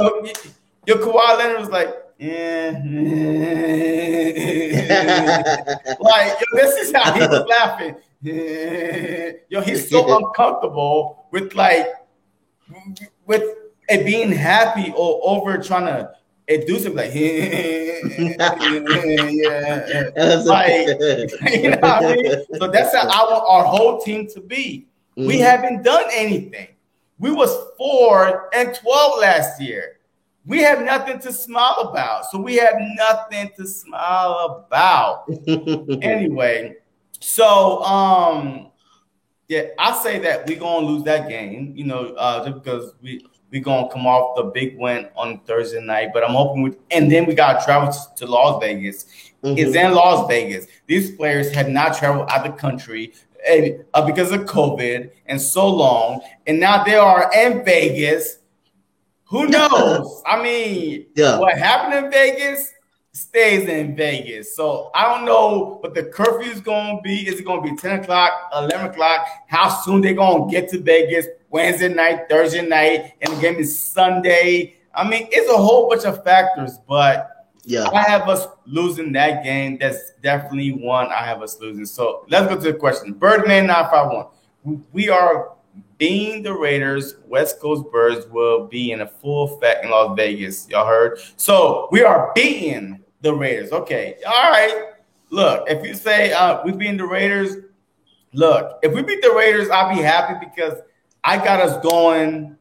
Kawhi Leonard was like, this is how he was laughing. He's so uncomfortable with it being happy or over trying to do something like, you know what I mean? So that's how I want our whole team to be. Mm-hmm. We haven't done anything. We was 4-12 last year. We have nothing to smile about. So we have nothing to smile about. Anyway, so I say that we're gonna lose that game, just because we're gonna come off the big win on Thursday night. But I'm hoping and then we gotta travel to Las Vegas. Mm-hmm. It's in Las Vegas. These players have not traveled out of the country because of COVID and so long, and now they are in Vegas. Who knows? I mean, what happened in Vegas stays in Vegas. So I don't know what the curfew is going to be. Is it going to be 10 o'clock, 11 o'clock? How soon they going to get to Vegas? Wednesday night, Thursday night, and the game is Sunday. I mean, it's a whole bunch of factors, but I have us losing that game. That's definitely one I have us losing. So let's go to the question. Birdman 951. We are being the Raiders. West Coast Birds will be in a full effect in Las Vegas. Y'all heard? So we are beating the Raiders. Okay. All right. Look, if you say we beating the Raiders, look, if we beat the Raiders, I'll be happy because I got us going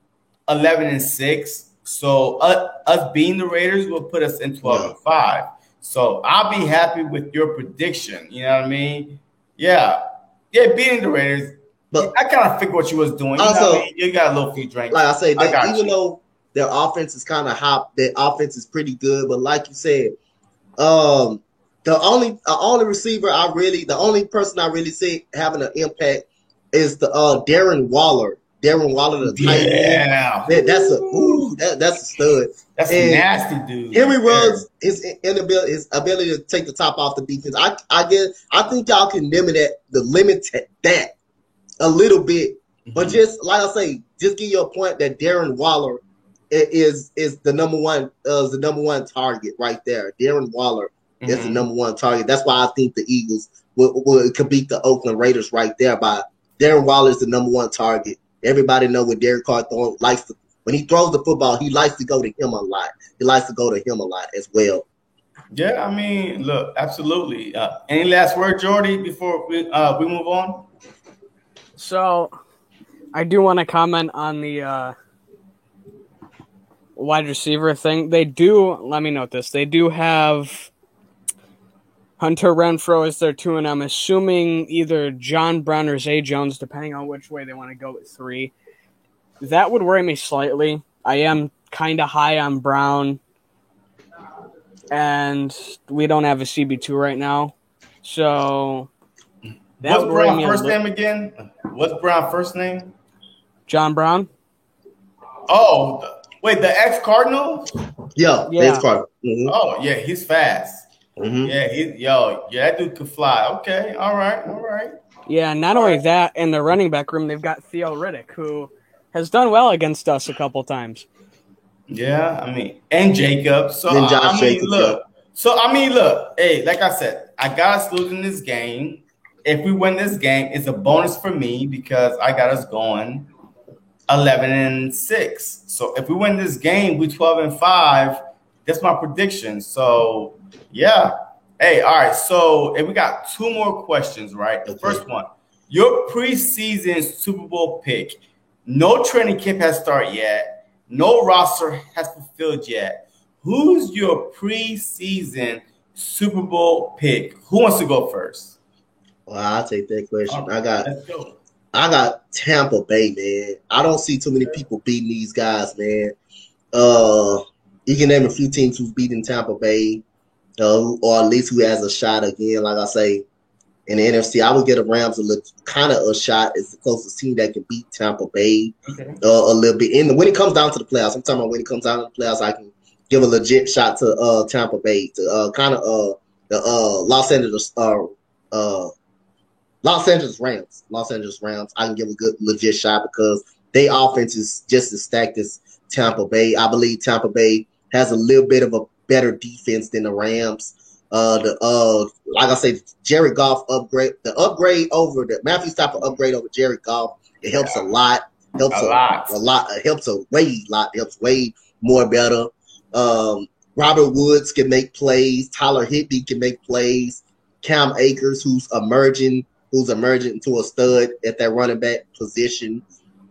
11-6. So us beating the Raiders will put us in 12-5. So I'll be happy with your prediction. You know what I mean? Yeah, beating the Raiders. But I kind of figured what you was doing. Also, you got a little few drinks. Like I say, even though their offense is kind of hot, their offense is pretty good. But like you said, the only receiver the only person I really see having an impact is the Darren Waller. Darren Waller, the tight end. That's a stud. That's a nasty dude. Henry Ruggs, his ability to take the top off the defense. I think y'all can limit that a little bit, but just like I say, just give you a point that Darren Waller is the number one target right there. Darren Waller is the number one target. That's why I think the Eagles could beat the Oakland Raiders right there. By Darren Waller is the number one target. Everybody know what Derek Carr likes to. When he throws the football, he likes to go to him a lot. He likes to go to him a lot as well. Yeah, I mean, look, absolutely. Any last word, Jordy, before we move on? So, I do want to comment on the wide receiver thing. Let me note this, they do have Hunter Renfrow as their 2, and I'm assuming either John Brown or Zay Jones, depending on which way they want to go with 3. That would worry me slightly. I am kind of high on Brown, and we don't have a CB2 right now. So That What's Brown's first name again? What's Brown's first name? John Brown. Oh, wait, the ex-Cardinal? Yeah, the ex-Cardinal. Mm-hmm. Oh, yeah, he's fast. Mm-hmm. Yeah, that dude could fly. Okay, all right. Yeah, not only that, in the running back room, they've got Theo Riddick, who has done well against us a couple times. Yeah, I mean, and Jacob. So and Josh Jacobs, look. Hey, like I said, I got us losing this game. If we win this game, it's a bonus for me because I got us going 11-6. So if we win this game, we 12-5. That's my prediction. So yeah. Hey, all right. So if we got two more questions, right? The first one, your preseason Super Bowl pick. No training camp has started yet. No roster has fulfilled yet. Who's your preseason Super Bowl pick? Who wants to go first? Well, I'll take that question. Right, I got Tampa Bay, man. I don't see too many people beating these guys, man. You can name a few teams who've beaten Tampa Bay, or at least who has a shot again. Like I say, in the NFC, I would get the Rams kind of a shot as the closest team that can beat Tampa Bay a little bit. And when it comes down to the playoffs, I'm talking about when it comes down to the playoffs, I can give a legit shot to Tampa Bay, to the Los Angeles Rams. I can give a good legit shot because their offense is just as stacked as Tampa Bay. I believe Tampa Bay has a little bit of a better defense than the Rams. Like I said, Jared Goff upgrade over the Matthew Stafford upgrade over Jared Goff. It helps a lot. Helps way more better. Robert Woods can make plays. Tyler Higbee can make plays. Cam Akers, who's emerging into a stud at that running back position.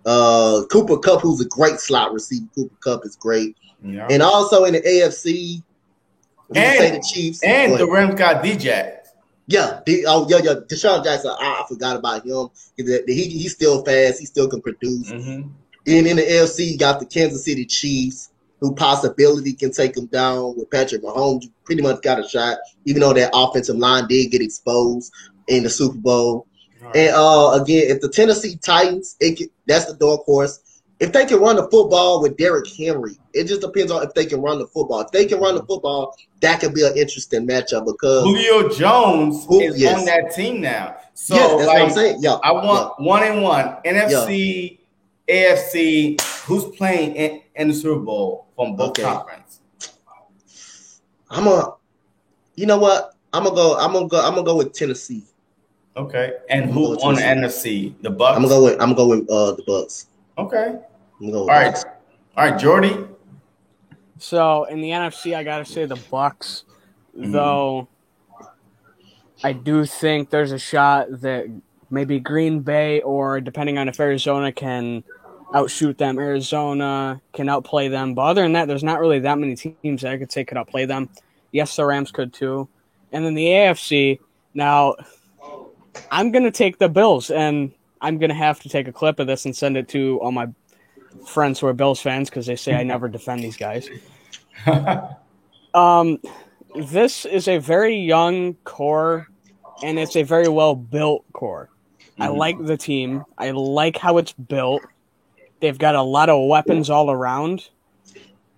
Cooper Kupp, who's a great slot receiver. Cooper Kupp is great. Yeah. And also in the AFC, and the Chiefs and the Rams got DJ. Yeah, Deshaun Jackson. I forgot about him. He's still fast. He still can produce. Mm-hmm. And in the AFC, you got the Kansas City Chiefs, who possibility can take them down with Patrick Mahomes. You pretty much got a shot, even though that offensive line did get exposed in the Super Bowl. Right. And again, if the Tennessee Titans, that's the dark horse. If they can run the football with Derrick Henry, it just depends on if they can run the football. If they can run the football, that could be an interesting matchup because Julio Jones is on that team now. So that's what I'm saying. Yeah, I want 1-1 NFC, AFC. Who's playing in the Super Bowl from both conferences? You know what? I'm gonna go with Tennessee. Okay, and who on the NFC? The Bucs. I'm gonna go with the Bucs. Okay. All right, Jordy. So in the NFC, I gotta say the Bucs, though. I do think there's a shot that maybe Green Bay, or depending on if Arizona can outshoot them, Arizona can outplay them. But other than that, there's not really that many teams that I could say could outplay them. Yes, the Rams could too. And then the AFC, now I'm going to take the Bills, and I'm going to have to take a clip of this and send it to all my friends who are Bills fans because they say I never defend these guys. This is a very young core, and it's a very well-built core. I like the team. I like how it's built. They've got a lot of weapons all around.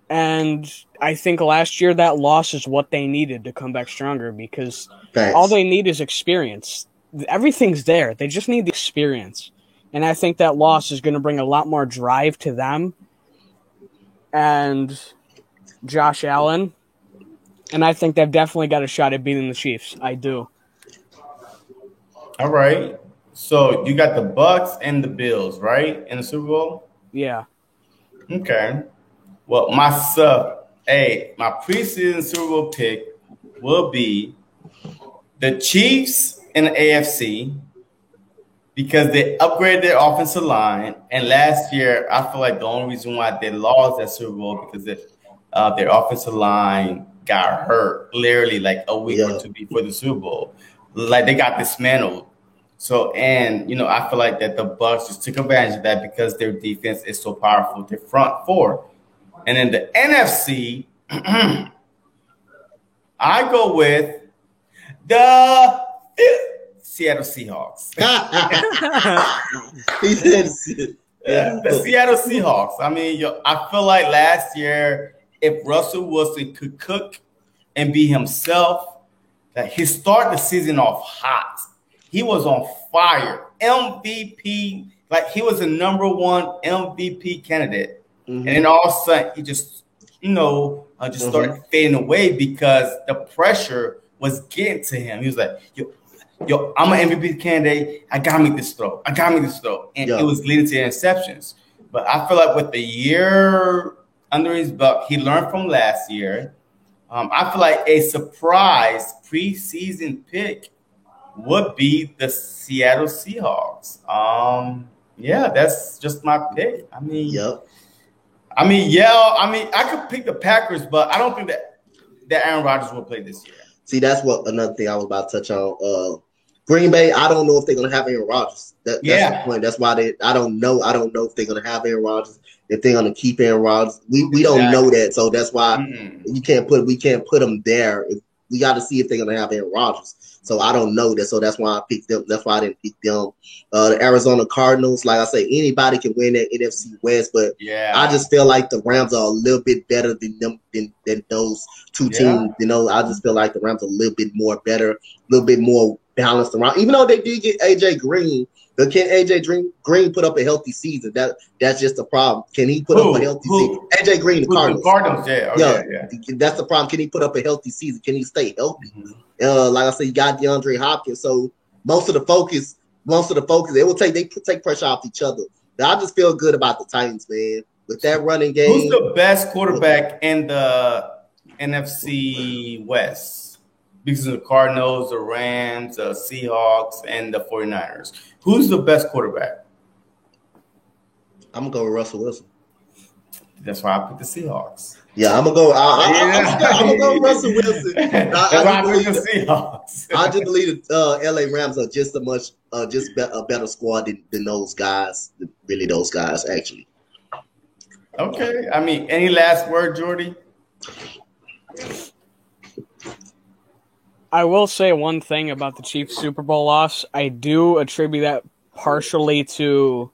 And I think last year that loss is what they needed to come back stronger because all they need is experience. Everything's there. They just need the experience. And I think that loss is going to bring a lot more drive to them and Josh Allen. And I think they've definitely got a shot at beating the Chiefs. I do. All right. So you got the Bucs and the Bills, right, in the Super Bowl? Yeah. Okay. Well, my preseason Super Bowl pick will be the Chiefs in the AFC because they upgraded their offensive line. And last year, I feel like the only reason why they lost that Super Bowl because their offensive line got hurt literally like a week or two before the Super Bowl. Like they got dismantled. So, and, I feel like that the Bucs just took advantage of that because their defense is so powerful, their front four. And in the NFC, I go with the Seattle Seahawks. He said, yeah, the Seattle Seahawks. I mean, I feel like last year, if Russell Wilson could cook and be himself, that he started the season off hot. He was on fire. MVP, like he was the #1 MVP candidate. And then all of a sudden, he just, started fading away because the pressure was getting to him. He was like, yo, I'm an MVP candidate. I got to make this throw. And it was leading to interceptions. But I feel like with the year under his belt, he learned from last year. I feel like a surprise preseason pick would be the Seattle Seahawks. Yeah, that's just my pick. I mean, I could pick the Packers, but I don't think that Aaron Rodgers will play this year. See, that's another thing I was about to touch on. Green Bay, I don't know if they're going to have Aaron Rodgers. That's the point. That's why I don't know. I don't know if they're going to have Aaron Rodgers. If they're going to keep Aaron Rodgers, we don't know that. So that's why we can't put them there. We got to see if they're going to have Aaron Rodgers. So I don't know that. So that's why I picked them. That's why I didn't pick them. The Arizona Cardinals, like I say, anybody can win that NFC West, but I just feel like the Rams are a little bit better than them than those two teams. I just feel like the Rams are a little bit more better, a little bit more balanced around. Even though they did get AJ Green, but can AJ Green put up a healthy season? That's just the problem. Can he put up a healthy season? AJ Green, the Cardinals. That's the problem. Can he put up a healthy season? Can he stay healthy? Like I said, you got DeAndre Hopkins. So most of the focus, they take pressure off each other. But I just feel good about the Titans, man. With that running game. Who's the best quarterback in the NFC West? Because of the Cardinals, the Rams, the Seahawks, and the 49ers. Who's the best quarterback? I'm going to go with Russell Wilson. That's why I picked the Seahawks. Yeah, I'm going to go. I'm going to go with Russell Wilson. That's why I picked the Seahawks. I just believe the LA Rams are just a better squad than those guys. Really, those guys, actually. Okay. I mean, any last word, Jordy? I will say one thing about the Chiefs Super Bowl loss. I do attribute that partially to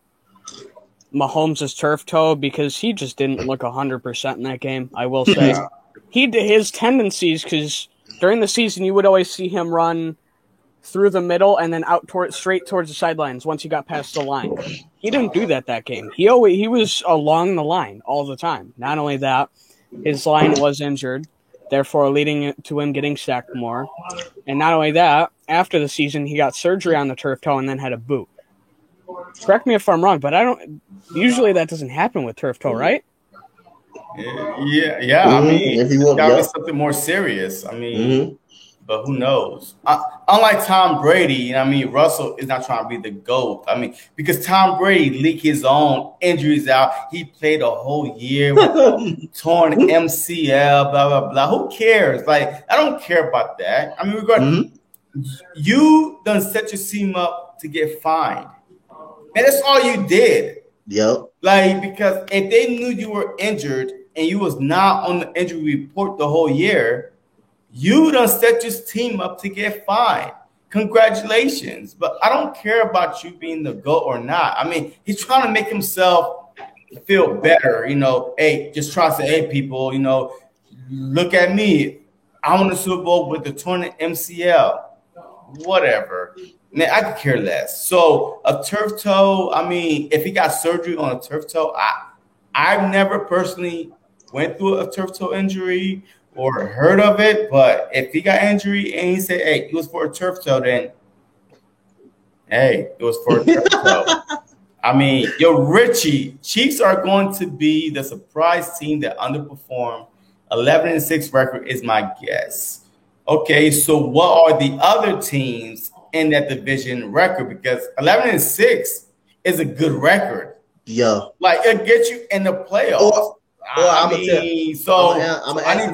Mahomes' turf toe because he just didn't look 100% in that game, I will say. His tendencies, because during the season you would always see him run through the middle and then out straight towards the sidelines once he got past the line. He didn't do that game. He was along the line all the time. Not only that, his line was injured, therefore leading to him getting sacked more. And not only that, after the season, he got surgery on the turf toe and then had a boot. Correct me if I'm wrong, but usually that doesn't happen with turf toe, right? Yeah. I mean, it's got to be something more serious. I mean, but who knows? Unlike Tom Brady, Russell is not trying to be the GOAT. I mean, because Tom Brady leaked his own injuries out. He played a whole year with torn MCL, blah, blah, blah. Who cares? Like, I don't care about that. I mean, you done set your team up to get fined. And that's all you did. Yep. Like, because if they knew you were injured and you was not on the injury report the whole year, you done set your team up to get fined. Congratulations. But I don't care about you being the GOAT or not. I mean, he's trying to make himself feel better. Hey, just try to say, hey, people, look at me. I won the Super Bowl with the torn MCL. Whatever. Man, I could care less. So a turf toe, if he got surgery on a turf toe, I've never personally went through a turf toe injury or heard of it, but if he got injury and he said, hey, it was for a turf toe, then hey, it was for a turf toe. Richie, Chiefs are going to be the surprise team that underperformed. 11-6 record is my guess. Okay, so what are the other teams in that division record? Because 11-6 is a good record. Yeah. Like, it gets you in the playoffs. I need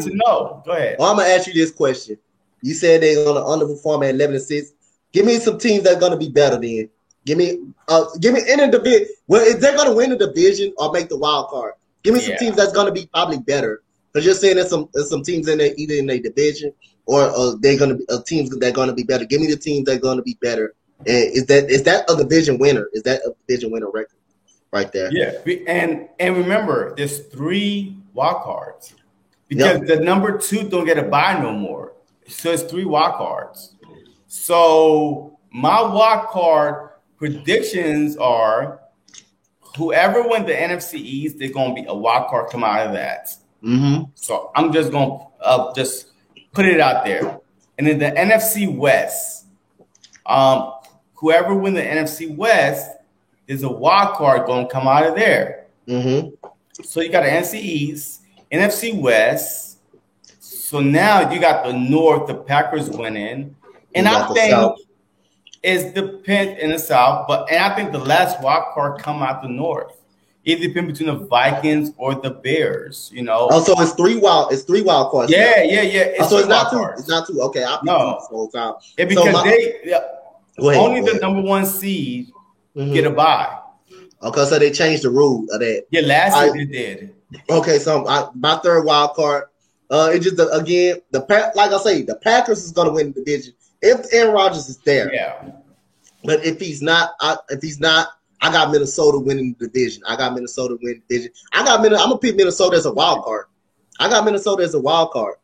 to know. Go ahead. I'm going to ask you this question. You said they're going to underperform at 11-6. Give me some teams that are going to be better then. Give me in the division. Well, if they're going to win the division or make the wild card, give me some teams that's going to be probably better. Because you're saying there's some teams in there, either in their division or they're going to be teams that are going to be better. Give me the teams that are going to be better And is that a division winner? Is that a division winner record right there? Yeah, and remember, there's 3 wild cards because the number 2 don't get a bye no more. So it's 3 wild cards. So my wild card predictions are whoever wins the NFC East, they're going to be a wild card come out of that. So I'm just going to just put it out there. And in the NFC West, whoever wins the NFC West is a wild card going to come out of there. So you got the NFC East, NFC West. So now you got the North, the Packers winning. And I think it's depends in the South, and I think the last wild card come out the North. It depends between the Vikings or the Bears, you know. Oh, so it's 3 wild cards. Yeah. So it's not 2. It's not 2. Okay, I'll be the whole time. Yeah, because only the number 1 seed get a bye. Okay, so they changed the rule of that. Yeah, last year they did. Okay, so my 3rd wild card. It just again like I say, the Packers is gonna win the division if Aaron Rodgers is there. Yeah. But if he's not, I got Minnesota winning the division. I'm gonna pick Minnesota as a wild card. I got Minnesota as a wild card.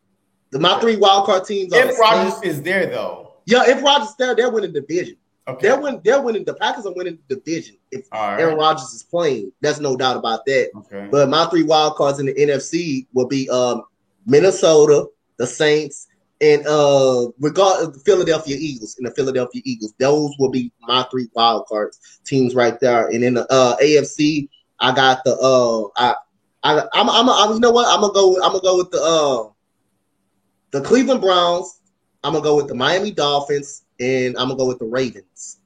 My 3 wild card teams are if Rodgers is there though. Yeah, if Rodgers is there, they're winning the division. Okay. They're winning. The Packers are winning the division if Aaron Rodgers is playing. There's no doubt about that. Okay. But my 3 wild cards in the NFC will be Minnesota, the Saints, and the Philadelphia Eagles. And the Philadelphia Eagles. Those will be my 3 wild cards teams right there. And in the AFC, I got the you know what? I'm gonna go with the Cleveland Browns. I'm gonna go with the Miami Dolphins. And I'm gonna go with the Ravens.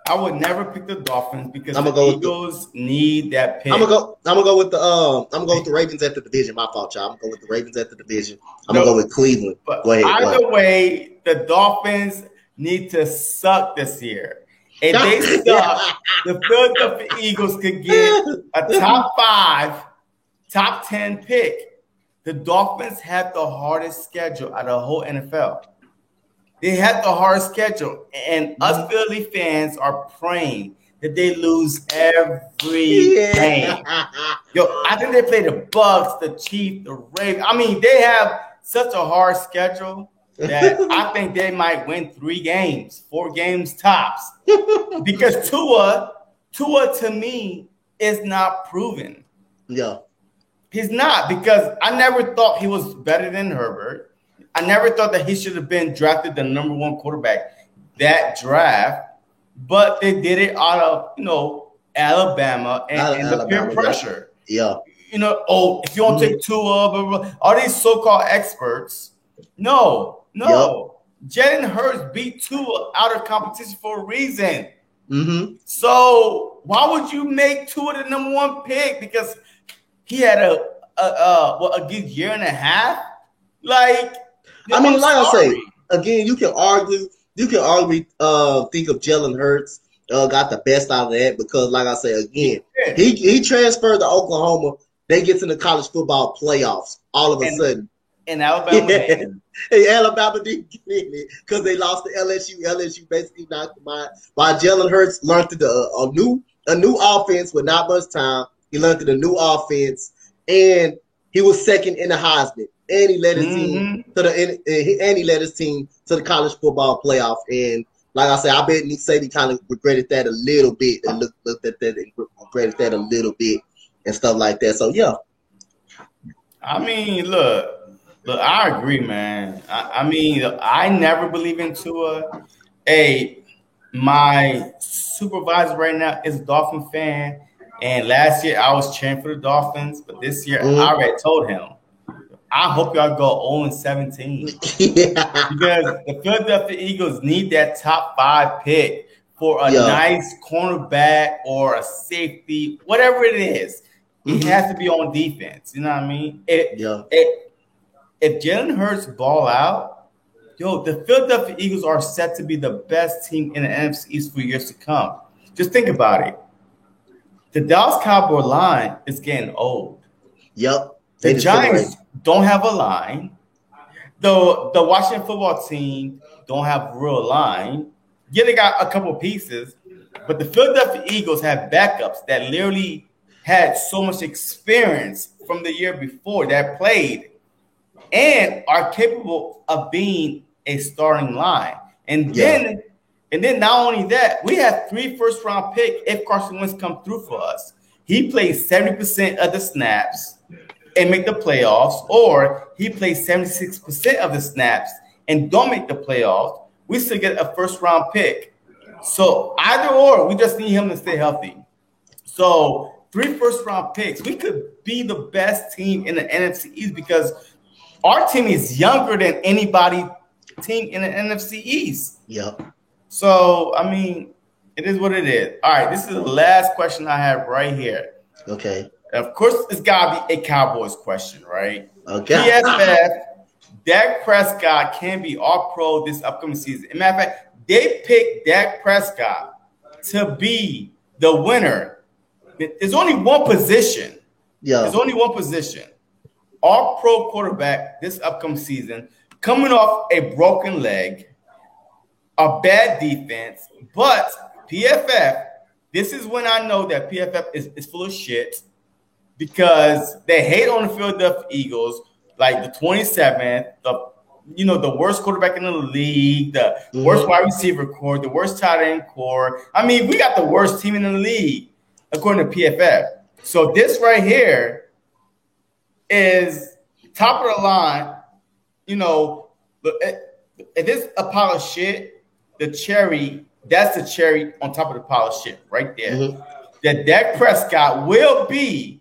I would never pick the Dolphins because the Eagles need that pick. I'm gonna go with the Ravens at the division. My fault, y'all. I'm gonna go with the Ravens at the division. I'm gonna go with Cleveland. But go ahead. Either way, the Dolphins need to suck this year. If they suck, the Philadelphia Eagles could get a top 5, top 10 pick. The Dolphins have the hardest schedule out of the whole NFL. They had the hard schedule, and us Philly fans are praying that they lose every game. Yo, I think they play the Bucks, the Chiefs, the Ravens. I mean, they have such a hard schedule that I think they might win 3 games, 4 games tops. Because Tua to me is not proven. Yeah, he's not, because I never thought he was better than Herbert. I never thought that he should have been drafted the number 1 quarterback that draft, but they did it out of, Alabama and the peer pressure. Yeah. If you want to take Tua, blah, blah, blah, all these so-called experts. No. Jalen Hurts beat Tua out of competition for a reason. So why would you make Tua the number 1 pick? Because he had a good year and a half? Like, I mean, like I say, again, you can argue, think of Jalen Hurts got the best out of that because, like I say, again, he transferred to Oklahoma. They get to the college football playoffs all of a sudden. And Alabama did. Alabama didn't get in it because they lost to LSU. LSU basically knocked them out. While Jalen Hurts learned a new offense with not much time. He learned a new offense, and he was second in the Heisman. And he led his team to the college football playoff. And like I said, I bet Nick Saban kind of regretted that a little bit and looked at that and regretted that a little bit and stuff like that. So yeah. I mean, look, I agree, man. I mean, I never believe in Tua. My supervisor right now is a Dolphin fan, and last year I was cheering for the Dolphins, but this year I already told him, I hope y'all go 0-17 because the Philadelphia Eagles need that top 5 pick for a nice cornerback or a safety, whatever it is. It has to be on defense. You know what I mean? If Jalen Hurts ball out, the Philadelphia Eagles are set to be the best team in the NFC East for years to come. Just think about it. The Dallas Cowboy line is getting old. Yep. The Giants don't have a line. The Washington football team don't have a real line. Yeah, they got a couple pieces, but the Philadelphia Eagles have backups that literally had so much experience from the year before that played and are capable of being a starting line. And then not only that, we have 3 first-round picks if Carson Wentz come through for us. He plays 70% of the snaps and make the playoffs, or he plays 76% of the snaps and don't make the playoffs. We still get a first-round pick. So either or, we just need him to stay healthy. So 3 first-round picks. We could be the best team in the NFC East because our team is younger than anybody team in the NFC East. Yep. So, I mean, it is what it is. All right, this is the last question I have right here. Okay. Of course, it's got to be a Cowboys question, right? Okay. PFF, Dak Prescott can be all-pro this upcoming season. As a matter of fact, they picked Dak Prescott to be the winner. There's only one position. Yeah. There's only one position. All-pro quarterback this upcoming season, coming off a broken leg, a bad defense, but PFF, this is when I know that PFF is full of shit because they hate on the Philadelphia Eagles, like the 27th, the worst quarterback in the league, the worst wide receiver core, the worst tight end core. I mean, we got the worst team in the league, according to PFF. So this right here is top of the line. If it's a pile of shit, that's the cherry on top of the pile of shit right there. Mm-hmm. That Dak Prescott will be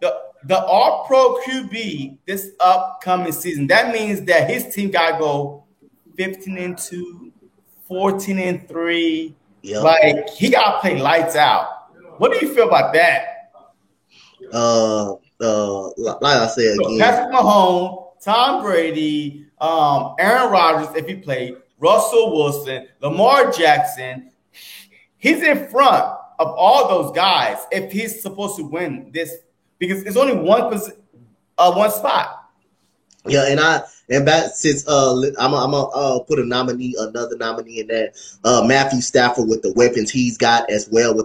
the all-pro QB this upcoming season. That means that his team got to go 15-2, 14-3. Yep. Like, he got to play lights out. What do you feel about that? Like I said again, Patrick Mahomes, Tom Brady, Aaron Rodgers, if he played, Russell Wilson, Lamar Jackson. He's in front of all those guys if he's supposed to win this because it's only one spot. Yeah, and back since I'm gonna put another nominee in that Matthew Stafford with the weapons he's got as well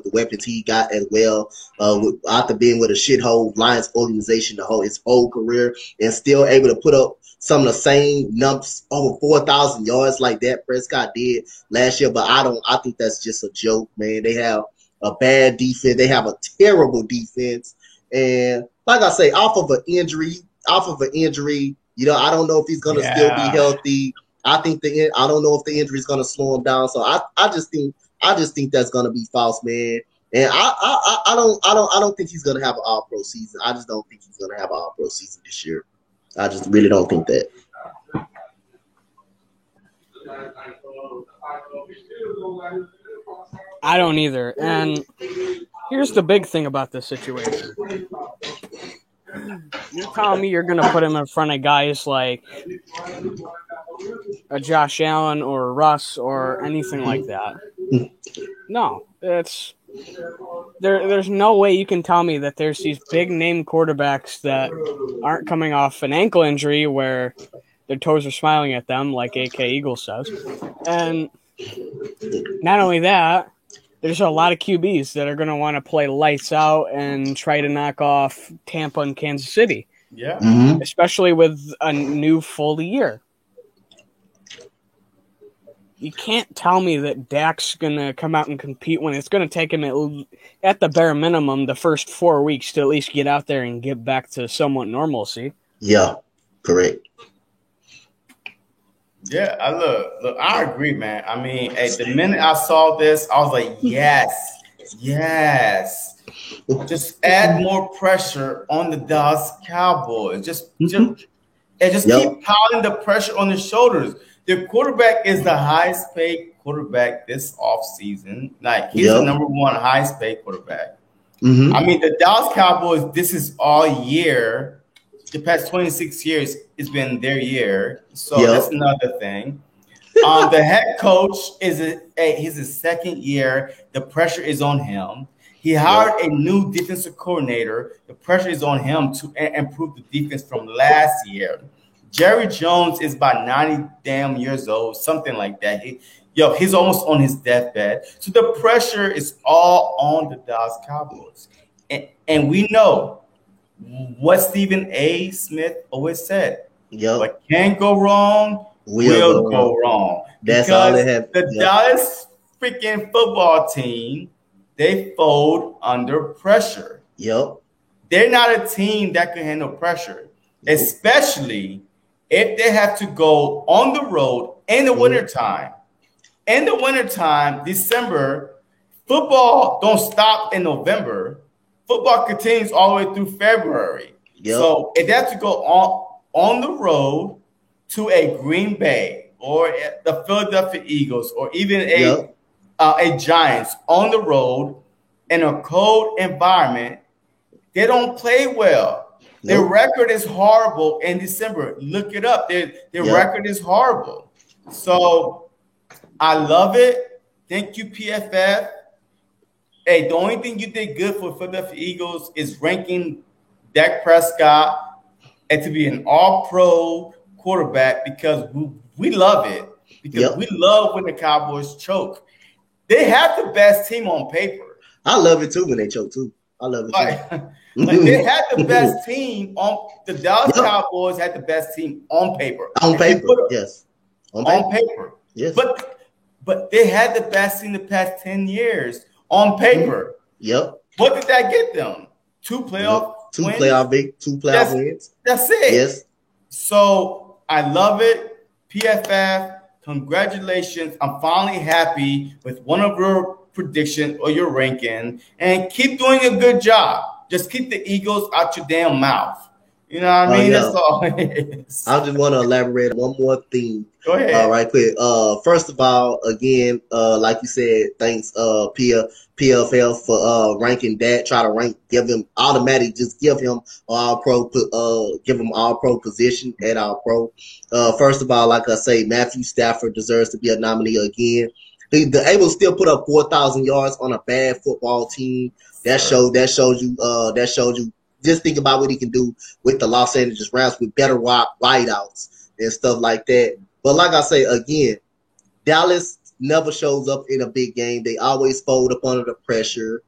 after being with a shithole Lions organization his whole career and still able to put up some of the same numbers over 4,000 yards like Dak Prescott did last year. But I think that's just a joke, man. They have a bad defense. They have a terrible defense. And like I say, off of an injury, I don't know if he's gonna still be healthy. I don't know if the injury is gonna slow him down. So I just think that's gonna be false, man. And I don't think he's gonna have an all-pro season. I just don't think he's gonna have an all-pro season this year. I just really don't think that. I don't either. And here's the big thing about this situation. You're telling me you're going to put him in front of guys like a Josh Allen or Russ or anything like that. No, there's no way you can tell me that there's these big name quarterbacks that aren't coming off an ankle injury where their toes are smiling at them, like AK Eagle says. And not only that, there's a lot of QBs that are going to want to play lights out and try to knock off Tampa and Kansas City. Yeah. Mm-hmm. Especially with a new full year. You can't tell me that Dak's going to come out and compete when it's going to take him at the bare minimum the first 4 weeks to at least get out there and get back to somewhat normalcy. Yeah, correct. Yeah, look, I agree, man. I mean, the minute I saw this, I was like, yes. Just add more pressure on the Dallas Cowboys. Just keep piling the pressure on the shoulders. Their quarterback is the highest paid quarterback this offseason. Like, he's the number one highest paid quarterback. Mm-hmm. I mean, the Dallas Cowboys, this is all year. The past 26 years, it's been their year. So that's another thing. The head coach he's his second year. The pressure is on him. He hired a new defensive coordinator. The pressure is on him to improve the defense from last year. Jerry Jones is about 90 damn years old, something like that. Yo, he's almost on his deathbed. So the pressure is all on the Dallas Cowboys. And we know what Stephen A. Smith always said. Yep. What can go wrong will go wrong. That's all they have. The Dallas freaking football team, they fold under pressure. Yep. They're not a team that can handle pressure, especially if they have to go on the road in the wintertime. In the wintertime, December, football don't stop in November. Football continues all the way through February. Yep. So if they have to go on the road to a Green Bay or the Philadelphia Eagles or even a Giants on the road in a cold environment, they don't play well. Nope. Their record is horrible in December. Look it up. Their record is horrible. So I love it. Thank you, PFF. Hey, the only thing you did good for Philadelphia Eagles is ranking Dak Prescott and to be an all-pro quarterback because we love it. Because we love when the Cowboys choke. They have the best team on paper. I love it too when they choke too. I love it too. Like they had the best team on the Dallas Cowboys had the best team on paper. On paper, yes. On paper. Yes. But they had the best team the past 10 years on paper. Yep. What did that get them? Two playoff wins. That's it. Yes. So I love it. PFF, congratulations. I'm finally happy with one of your prediction or your ranking, and keep doing a good job. Just keep the Eagles out your damn mouth. You know what I mean? That's all it is. I just want to elaborate on one more thing. Go ahead. Right quick. First of all, again, like you said, thanks PFL for ranking that. Try to give him automatic. Just give him all pro. Give him all pro position at all pro. First of all, like I say, Matthew Stafford deserves to be a nominee again. They're able to still put up 4,000 yards on a bad football team. That shows you. Just think about what he can do with the Los Angeles Rams with better wideouts and stuff like that. But like I say again, Dallas never shows up in a big game. They always fold up under the pressure.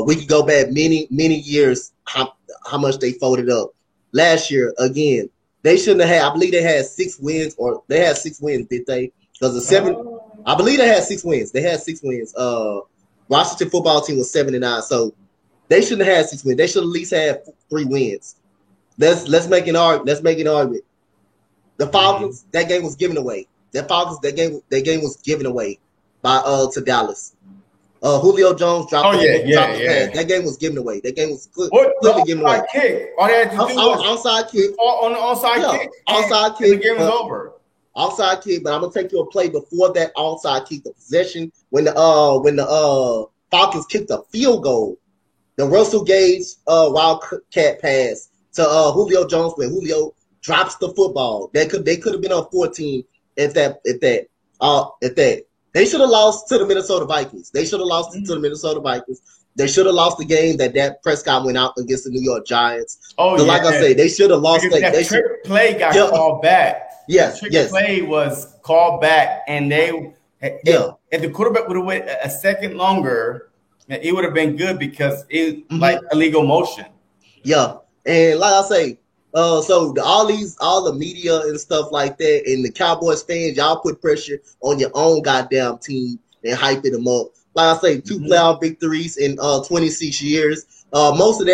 We could go back many years how much they folded up. Last year, again, they shouldn't have had. I believe they had 6 wins, or they had 6 wins, did they? Because the 7. I believe they had 6 wins. They had 6 wins. Washington football team was 7-9, so they shouldn't have had 6 wins. They should at least have 3 wins. Let's make an argument. The Falcons, that game was given away. That game was given away by to Dallas. Julio Jones dropped the pass. That game was given away. That game was clearly given away. Kick. All they had to do was onside kick. On the onside kick. Onside kick. The game was over. Outside kick, but I'm gonna take you a play before that outside kick, the possession when the Falcons kicked a field goal. The Russell Gage wildcat pass to Julio Jones when Julio drops the football. They could have been on 14 if that. They should have lost to the Minnesota Vikings. They should have lost to the Minnesota Vikings. They should have lost the game that Dak Prescott went out against the New York Giants. Like I say, they should have lost. That trick play got called back. Yes, play was called back, and if the quarterback would have went a second longer, it would have been good because it like illegal motion. Yeah, and like I say, so all the media and stuff like that, and the Cowboys fans, y'all put pressure on your own goddamn team and hyping them up. Like I say, 2 playoff victories in 26 years. Most of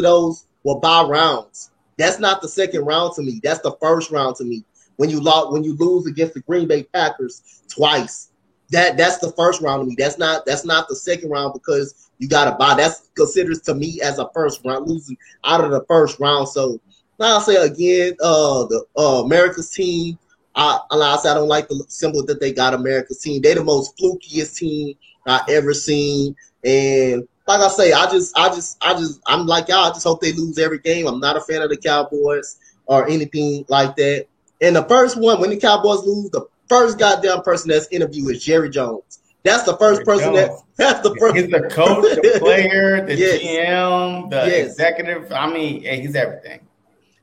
those were by rounds. That's not the second round to me. That's the first round to me. When you lose against the Green Bay Packers twice, that's the first round to me. That's not the second round because you got to buy. That's considered to me as a first round, losing out of the first round. So like I say again, the America's team. I don't like the symbol that they got. America's team. They're the most flukiest team I ever seen. And like I say, I'm like y'all. I just hope they lose every game. I'm not a fan of the Cowboys or anything like that. And the first one, when the Cowboys lose, the first goddamn person that's interviewed is Jerry Jones. That's the first person that's the first. He's the coach, the player, the GM, the executive. I mean, he's everything.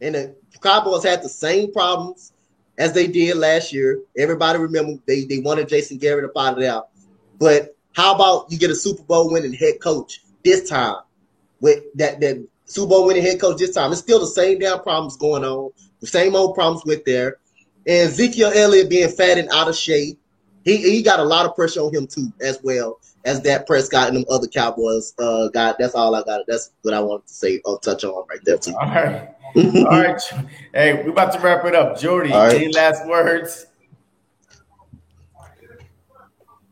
And the Cowboys had the same problems as they did last year. Everybody remember they wanted Jason Garrett to find it out. But how about you get a Super Bowl winning head coach this time? With that Super Bowl winning head coach this time. It's still the same damn problems going on. The same old problems with there. And Ezekiel Elliott being fat and out of shape. He got a lot of pressure on him too, as well as Dak Prescott and them other Cowboys got. That's all I got. That's what I wanted to say or touch on right there too. All right. All right. Hey, we're about to wrap it up. Jordy, any last words?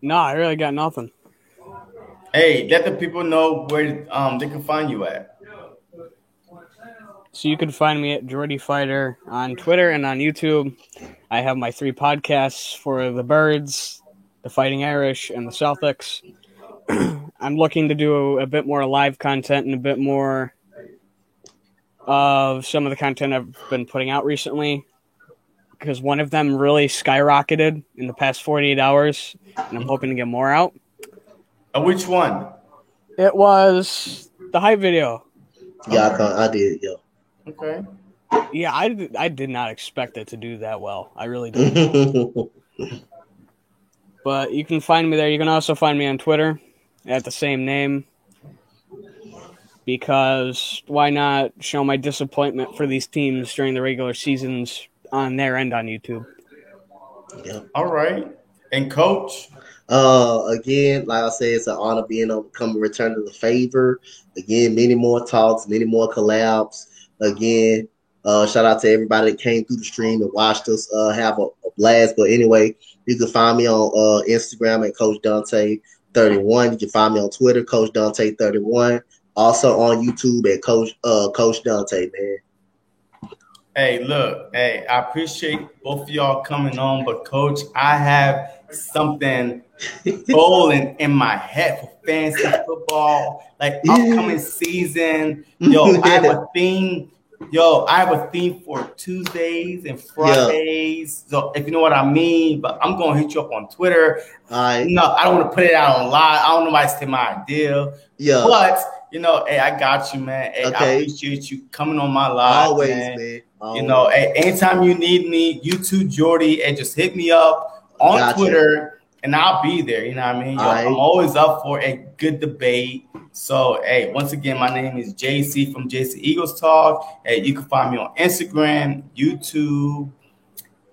No, I really got nothing. Hey, let the people know where they can find you at. So you can find me at Jordy Fighter on Twitter and on YouTube. I have my 3 podcasts for the Birds, the Fighting Irish, and the Celtics. I'm looking to do a bit more live content and a bit more of some of the content I've been putting out recently, because one of them really skyrocketed in the past 48 hours, and I'm hoping to get more out. Which one? It was the hype video. Yeah, I did, yeah. Okay. Yeah, I did not expect it to do that well. I really didn't. But you can find me there. You can also find me on Twitter at the same name. Because why not show my disappointment for these teams during the regular seasons on their end on YouTube? Yeah. All right. And Coach? Again, like I said, it's an honor being able to come and return to the favor. Again, many more talks, many more collabs. Again, shout out to everybody that came through the stream and watched us have a blast. But anyway, you can find me on Instagram at Coach Dante 31. You can find me on Twitter, Coach Dante 31. Also on YouTube at Coach Dante, man. Hey, look, hey, I appreciate both of y'all coming on, but Coach, I have something rolling in my head for fantasy football, like upcoming season. Yo, I have a theme. I have a theme for Tuesdays and Fridays. Yeah. So if you know what I mean, but I'm gonna hit you up on Twitter. No, I don't want to put it out on live. I don't know why it's my idea. Yeah, but hey, I got you, man. Hey, okay. I appreciate you coming on my live. Always, man. Always. Hey, anytime you need me, you too, Jordy, and just hit me up on Twitter, and I'll be there. You know what I mean? I'm always up for a good debate. So, hey, once again, my name is JC from JC Eagles Talk. Hey, you can find me on Instagram, YouTube,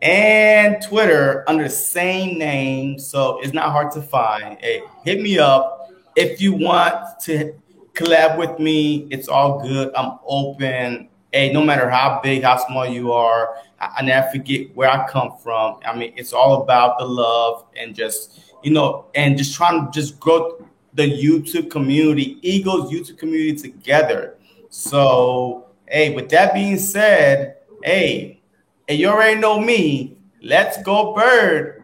and Twitter under the same name. So it's not hard to find. Hey, hit me up if you want to collab with me. It's all good. I'm open. Hey, no matter how big, how small you are, I never forget where I come from. I mean, it's all about the love and just, and just trying to just grow the YouTube community, Eagles YouTube community together. So, hey, with that being said, hey, you already know me. Let's go Bird.